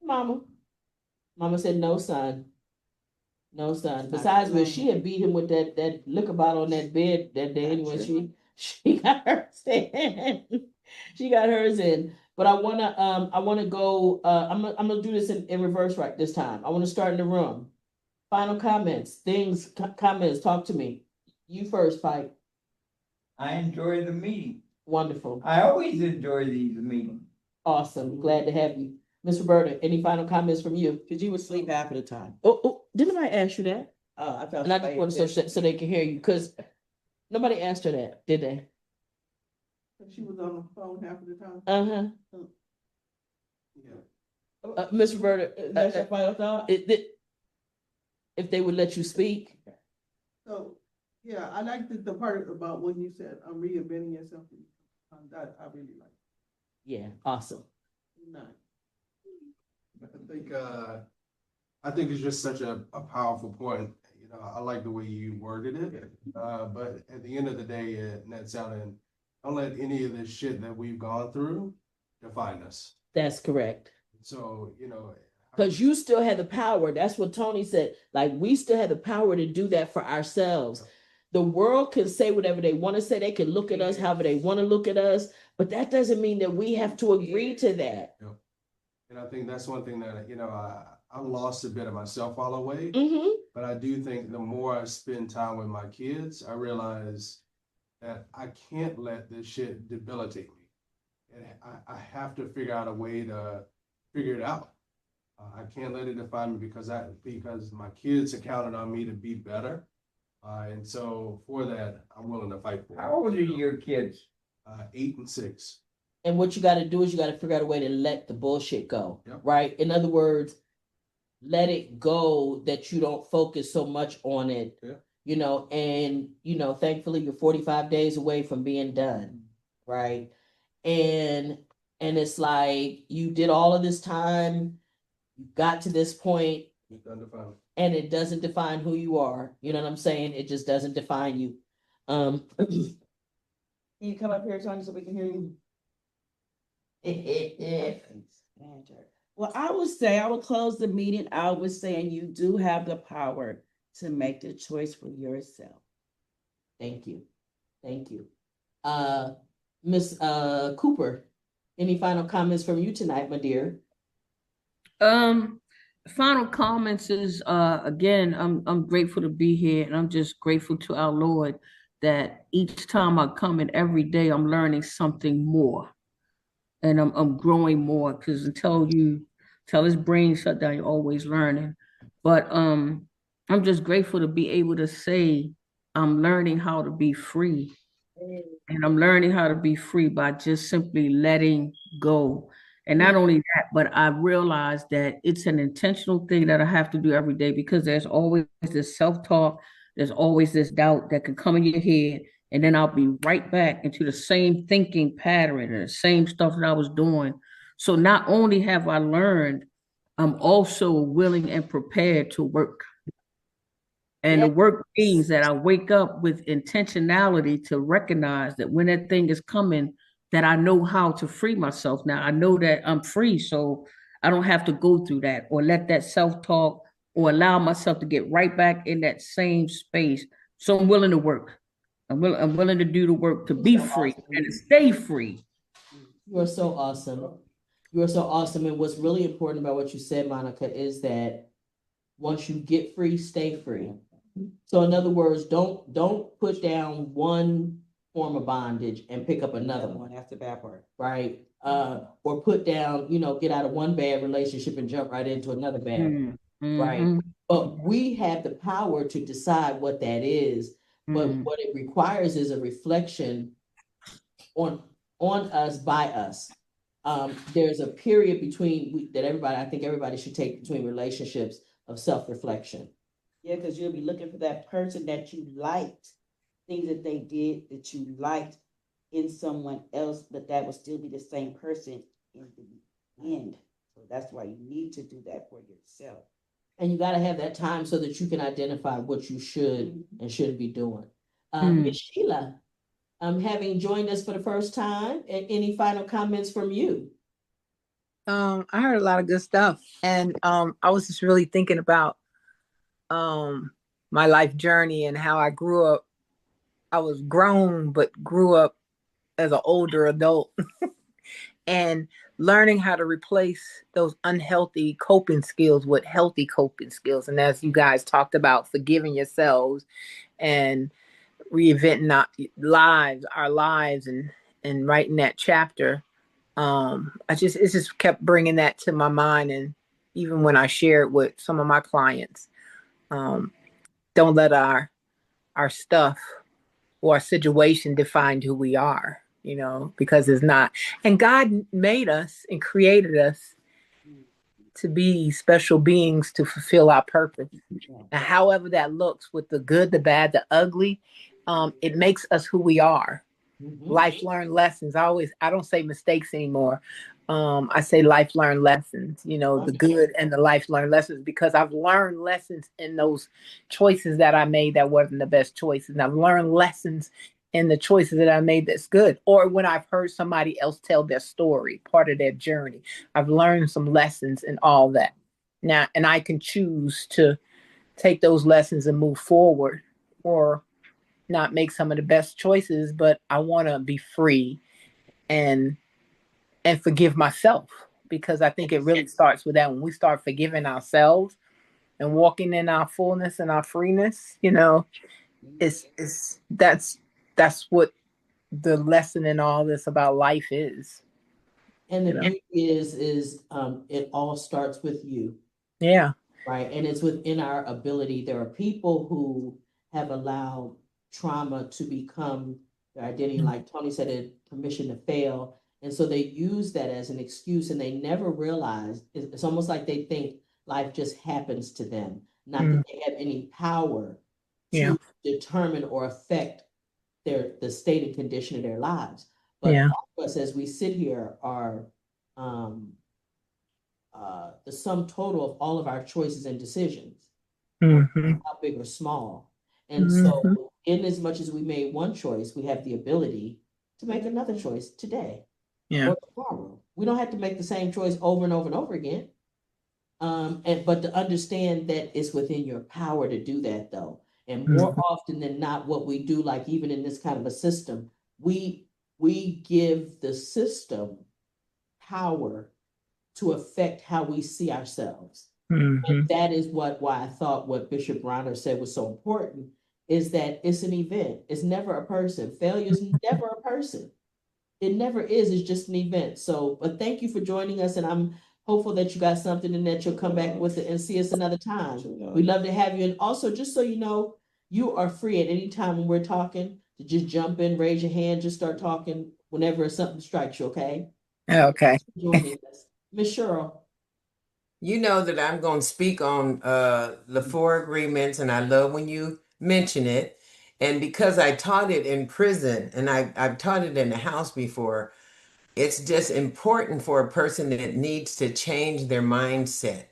Speaker 1: Mama. Mama said, no, son. No, son. Besides which, she had beat him with that liquor bottle on that bed that day when she got hers in. She got hers in. But I wanna go, I'm gonna do this in reverse right this time. I wanna start in the room. Final comments, comments, talk to me. You first, Pike.
Speaker 2: I enjoy the meeting.
Speaker 1: Wonderful.
Speaker 2: I always enjoy these meetings.
Speaker 1: Awesome. Glad to have you. Miss Roberta, any final comments from you?
Speaker 4: because you would sleep half of the time.
Speaker 1: Oh, didn't I ask you that?
Speaker 4: I felt
Speaker 1: And I just want to so they can hear you, because nobody asked her that, did they?
Speaker 3: She was on the phone half of the time.
Speaker 1: Uh-huh.
Speaker 5: Yeah.
Speaker 1: Miss Roberta,
Speaker 4: That's your final thought?
Speaker 1: if they would let you speak.
Speaker 3: So, yeah, I like the part about when you said, reinventing yourself. That I really like.
Speaker 1: Yeah, awesome.
Speaker 3: Nice.
Speaker 5: I think it's just such a powerful point. You know, I like the way you worded it. But at the end of the day, it nets out in, don't let any of this shit that we've gone through define us.
Speaker 1: That's correct.
Speaker 5: So, you know,
Speaker 1: because you still have the power. That's what Tony said. Like, we still have the power to do that for ourselves. The world can say whatever they want to say. They can look at us however they want to look at us, but that doesn't mean that we have to agree to that.
Speaker 5: Yeah. And I think that's one thing that, you know, I lost a bit of myself all the way.
Speaker 1: Mm-hmm.
Speaker 5: But I do think the more I spend time with my kids, I realize that I can't let this shit debilitate me. And I have to figure out a way to figure it out. I can't let it define me because my kids are counting on me to be better. And so for that, I'm willing to fight for it.
Speaker 2: How old are your kids?
Speaker 5: 8 and 6.
Speaker 1: And what you got to do is you got to figure out a way to let the bullshit go,
Speaker 5: Yep.
Speaker 1: right? In other words, let it go, that you don't focus so much on it, you know, and, you know, thankfully you're 45 days away from being done, right? And it's like, you did all of this time, you got to this point, and it doesn't define who you are. You know what I'm saying? It just doesn't define you. Can
Speaker 4: you come up here, Tony, so we can hear you? Well, I would close the meeting out with saying you do have the power to make the choice for yourself.
Speaker 1: Thank you. Thank you. Miss Cooper, any final comments from you tonight, my dear?
Speaker 6: Final comments is again, I'm grateful to be here, and I'm just grateful to our Lord that each time I come in every day, I'm learning something more. And I'm growing more, because until this brain shut down, you're always learning. But I'm just grateful to be able to say I'm learning how to be free. And I'm learning how to be free by just simply letting go. And not only that, but I realized that it's an intentional thing that I have to do every day, because there's always this self-talk, there's always this doubt that can come in your head. And then I'll be right back into the same thinking pattern and the same stuff that I was doing. So not only have I learned, I'm also willing and prepared to work. And the work means that I wake up with intentionality to recognize that when that thing is coming, that I know how to free myself. Now I know that I'm free, so I don't have to go through that or let that self-talk or allow myself to get right back in that same space. So I'm willing to work. I'm willing to do the work to be free and to stay free.
Speaker 1: You are so awesome. You are so awesome. And what's really important about what you said, Monica, is that once you get free, stay free. So in other words, don't put down one form of bondage and pick up another one.
Speaker 4: That's the bad part.
Speaker 1: Right. Or put down, get out of one bad relationship and jump right into another bad. right?
Speaker 6: Mhm.
Speaker 1: But we have the power to decide what that is. But
Speaker 6: Mhm.
Speaker 1: what it requires is a reflection on us by us. There's a period between that everybody, I think everybody should take between relationships of self-reflection.
Speaker 4: Yeah, because you'll be looking for that person that you liked, things that they did that you liked in someone else, but that would still be the same person in the end. So that's why you need to do that for yourself.
Speaker 1: And you got to have that time so that you can identify what you should and shouldn't be doing.
Speaker 6: Mhm.
Speaker 1: Ms. Sheila, having joined us for the first time, and any final comments from you?
Speaker 7: I heard a lot of good stuff, and I was just really thinking about my life journey and how I grew up. I was grown, but grew up as an older adult, and learning how to replace those unhealthy coping skills with healthy coping skills. And as you guys talked about, forgiving yourselves and reinventing our lives, and writing that chapter. It just kept bringing that to my mind. And even when I share it with some of my clients, don't let our stuff or our situation define who we are, because it's not. And God made us and created us to be special beings to fulfill our purpose. And however that looks, with the good, the bad, the ugly, it makes us who we are. Life learned lessons. I don't say mistakes anymore. I say life learned lessons, the good and the life learned lessons, because I've learned lessons in those choices that I made that wasn't the best choices. And I've learned lessons in the choices that I made that's good. Or when I've heard somebody else tell their story, part of their journey, I've learned some lessons in all that. Now, and I can choose to take those lessons and move forward, or not make some of the best choices, but I want to be free and forgive myself, because I think it really starts with that. When we start forgiving ourselves and walking in our fullness and our freeness, that's what the lesson in all this about life is.
Speaker 1: And the beauty is it all starts with you.
Speaker 7: Yeah.
Speaker 1: Right. And it's within our ability. There are people who have allowed trauma to become their identity, like Tony said, permission to fail. And so they use that as an excuse, and they never realize it's almost like they think life just happens to them, not that they have any power to determine or affect the state and condition of their lives. But all of us, as we sit here, are the sum total of all of our choices and decisions, how big or small. And so, in as much as we made one choice, we have the ability to make another choice today or tomorrow. We don't have to make the same choice over and over and over again. But to understand that it's within your power to do that, though. And more often than not, what we do, like even in this kind of a system, we give the system power to affect how we see ourselves. And that is why I thought what Bishop Bronner said was so important, is that it's an event. It's never a person. Failure is never a person. It never is. It's just an event. So, but thank you for joining us, and I'm hopeful that you got something and that you'll come back with it and see us another time. We'd love to have you. And also, just so you know, you are free at any time when we're talking to just jump in, raise your hand, just start talking whenever something strikes you, okay?
Speaker 7: Okay.
Speaker 1: Joining us. Miss Cheryl.
Speaker 8: You know that I'm going to speak on the four agreements, and I love when you mention it. And because I taught it in prison and I've taught it in the house before, it's just important for a person that needs to change their mindset,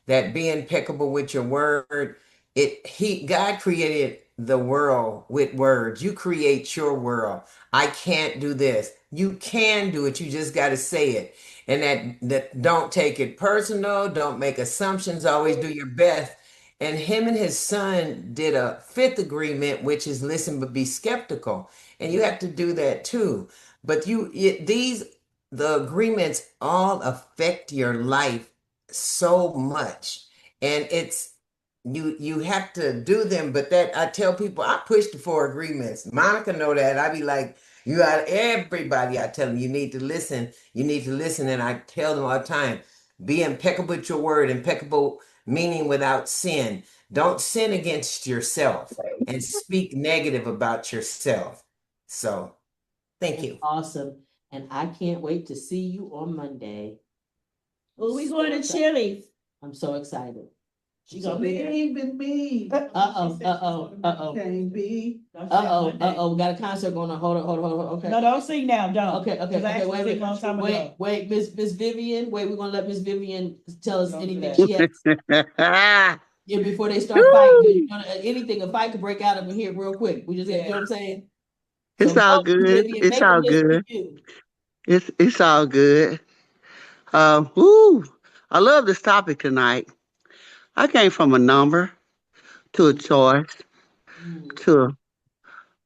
Speaker 8: that be impeccable with your word. God created the world with words. You create your world. I can't do this. You can do it. You just got to say it. And that don't take it personal. Don't make assumptions. Always do your best. And him and his son did a fifth agreement, which is listen but be skeptical. And you have to do that too. But the agreements all affect your life so much, and it's you have to do them. But that I tell people, I push the four agreements. Monica know that. I be like, you got everybody. I tell them you need to listen. You need to listen, and I tell them all the time, be impeccable with your word, impeccable meaning without sin. Don't sin against yourself and speak negative about yourself. So thank you.
Speaker 1: Awesome. And I can't wait to see you on Monday.
Speaker 4: Well, we going to Chili's.
Speaker 1: I'm so excited.
Speaker 4: She gonna be there.
Speaker 3: Even me.
Speaker 4: Can't
Speaker 3: be.
Speaker 1: We got a concert going on. Hold on. Okay.
Speaker 4: No, don't sing now, don't.
Speaker 1: Okay. Wait, Miss Vivian. Wait, we're gonna let Miss Vivian tell us anything she has. Yeah, before they start fighting. Anything, a fight could break out of here real quick. We just, you know what I'm saying?
Speaker 9: It's all good. It's all good. It's all good. I love this topic tonight. I came from a number to a choice to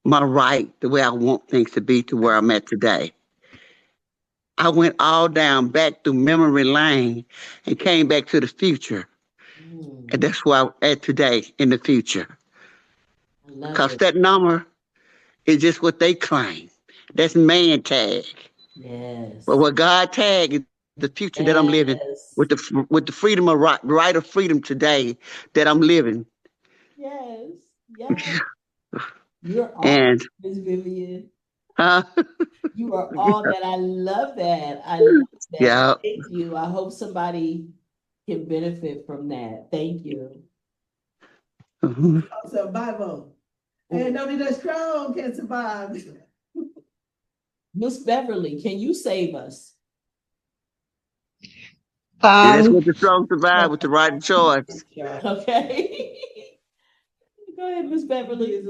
Speaker 9: my right, the way I want things to be, to where I'm at today. I went all down back through memory lane and came back to the future. And that's where I'm at today in the future. Because that number is just what they claim. That's man tag.
Speaker 1: Yes.
Speaker 9: But what God tag is the future that I'm living with the freedom of right of freedom today that I'm living.
Speaker 1: Yes. You're all Miss Vivian. You are all that. I love that.
Speaker 9: Yeah.
Speaker 1: Thank you. I hope somebody can benefit from that. Thank you.
Speaker 3: Survival. And only the strong can survive.
Speaker 1: Miss Beverly, can you save us?
Speaker 9: That's what the strong survive with the right choice.
Speaker 1: Okay. Go ahead, Miss Beverly.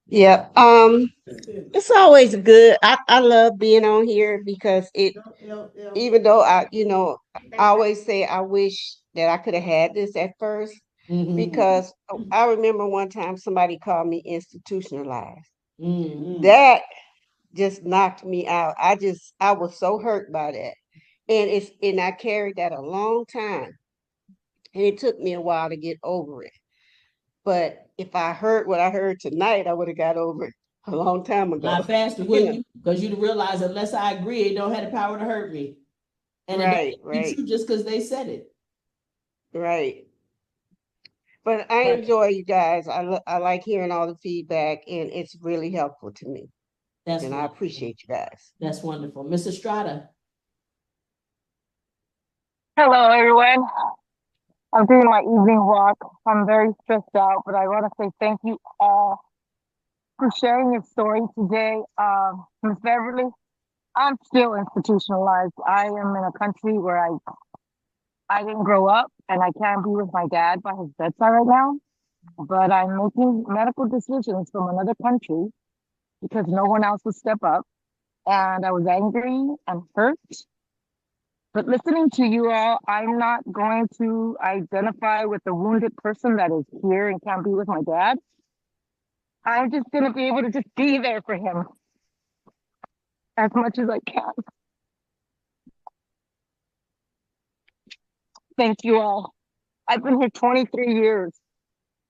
Speaker 10: Yeah. It's always good. I love being on here because even though I always say I wish that I could have had this at first, because I remember one time somebody called me institutionalized. That just knocked me out. I was so hurt by that. And I carried that a long time. And it took me a while to get over it. But if I heard what I heard tonight, I would have got over it a long time ago.
Speaker 1: Not faster, wouldn't you? Because you'd realize unless I agree, it don't have the power to hurt me. And it don't be true just because they said it.
Speaker 10: Right. But I enjoy you guys. I like hearing all the feedback, and it's really helpful to me. And I appreciate you guys.
Speaker 1: That's wonderful. Miss Estrada.
Speaker 11: Hello, everyone. I'm doing my evening walk. I'm very stressed out, but I want to say thank you all for sharing your story today. Ms. Beverly, I'm still institutionalized. I am in a country where I didn't grow up and I can't be with my dad by his bedside right now, but I'm making medical decisions from another country because no one else will step up. And I was angry and hurt. But listening to you all, I'm not going to identify with the wounded person that is here and can't be with my dad. I'm just going to be able to just be there for him as much as I can. Thank you all. I've been here 23 years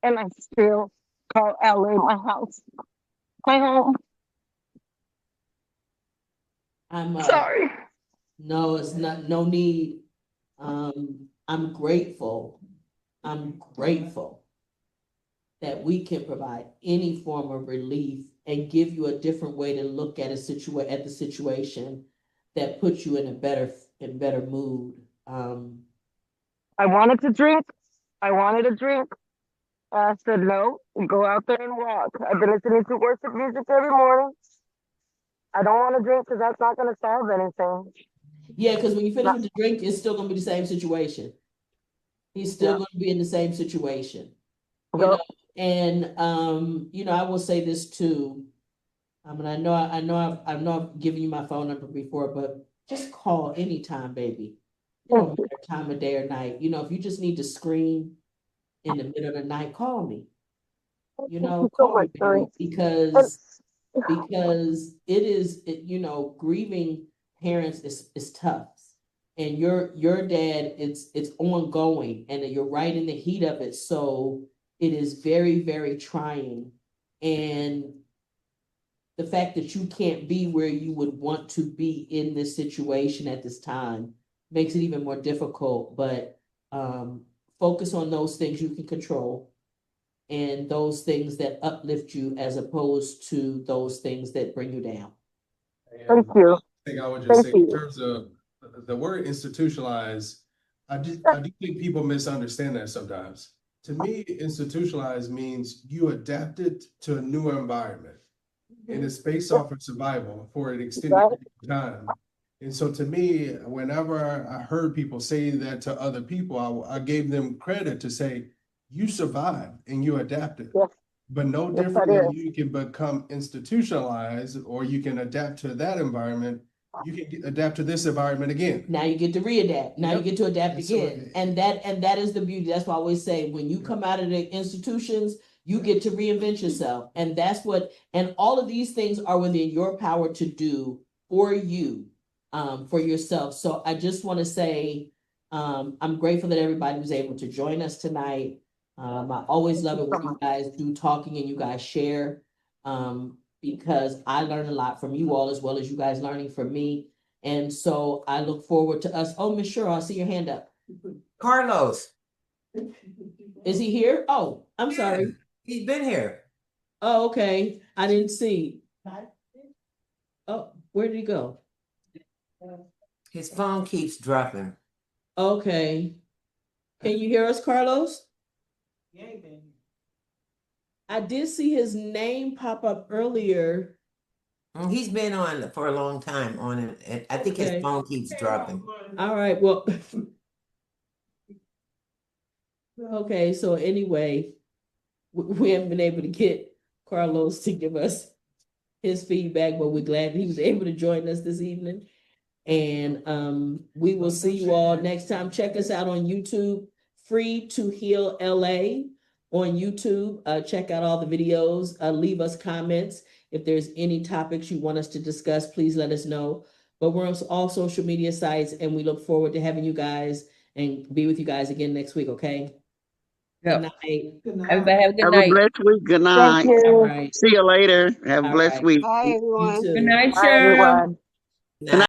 Speaker 11: and I still call LA my house, my home.
Speaker 1: I'm
Speaker 11: sorry.
Speaker 1: No, it's not, no need. I'm grateful. I'm grateful that we can provide any form of relief and give you a different way to look at the situation that puts you in a better mood.
Speaker 11: I wanted to drink. I wanted a drink. I said no, go out there and walk. I've been listening to worship music every morning. I don't want to drink because that's not going to solve anything.
Speaker 1: Yeah, because when you finish with the drink, it's still going to be the same situation. He's still going to be in the same situation. You know? And I will say this too. I mean, I know I've given you my phone number before, but just call anytime, baby. It don't matter time of day or night. If you just need to scream in the middle of the night, call me. Call me, baby, because it is, grieving parents is tough. And your dad, it's ongoing and you're right in the heat of it. So it is very, very trying. And the fact that you can't be where you would want to be in this situation at this time makes it even more difficult. But focus on those things you can control and those things that uplift you as opposed to those things that bring you down.
Speaker 11: Thank you.
Speaker 5: I think I would just say, in terms of the word institutionalized, I do think people misunderstand that sometimes. To me, institutionalized means you adapted to a new environment, and it's based off of survival for an extended period of time. And so to me, whenever I heard people say that to other people, I gave them credit to say, you survived and you adapted.
Speaker 11: Yes.
Speaker 5: But no different than you can become institutionalized or you can adapt to that environment, you can adapt to this environment again.
Speaker 1: Now you get to readapt. Now you get to adapt
Speaker 5: And
Speaker 1: again. And that is the beauty. That's why I always say when you come out of the institutions, you get to reinvent yourself. And that's what, and all of these things are within your power to do for you, for yourself. So I just want to say, I'm grateful that everybody was able to join us tonight. I always love it when you guys do talking and you guys share, because I learn a lot from you all as well as you guys learning from me. And so I look forward to us. Oh, Miss Cheryl, I see your hand up.
Speaker 8: Carlos.
Speaker 1: Is he here? Oh, I'm sorry.
Speaker 8: He's been here.
Speaker 1: Oh, okay. I didn't see. Oh, where did he go?
Speaker 8: His phone keeps dropping.
Speaker 1: Okay. Can you hear us, Carlos? I did see his name pop up earlier.
Speaker 8: He's been on for a long time on it, and I think his phone keeps dropping.
Speaker 1: All right, well, okay, so anyway, we haven't been able to get Carlos to give us his feedback, but we're glad that he was able to join us this evening. And we will see you all next time. Check us out on YouTube, Free to Heal LA on YouTube. Check out all the videos. Leave us comments. If there's any topics you want us to discuss, please let us know. But we're on all social media sites, and we look forward to having you guys and be with you guys again next week, okay?
Speaker 6: Yep.
Speaker 1: Good night.
Speaker 3: Good night.
Speaker 6: Everybody have a good
Speaker 9: Have
Speaker 6: night.
Speaker 9: a blessed week. Good night.
Speaker 11: Thank you.
Speaker 1: All right.
Speaker 9: See you later. Have a
Speaker 1: All
Speaker 9: blessed
Speaker 1: right.
Speaker 9: week.
Speaker 10: Bye,
Speaker 1: You
Speaker 10: everyone.
Speaker 1: too.
Speaker 6: Good night,
Speaker 11: Bye,
Speaker 6: Cheryl.
Speaker 11: everyone.
Speaker 8: Night.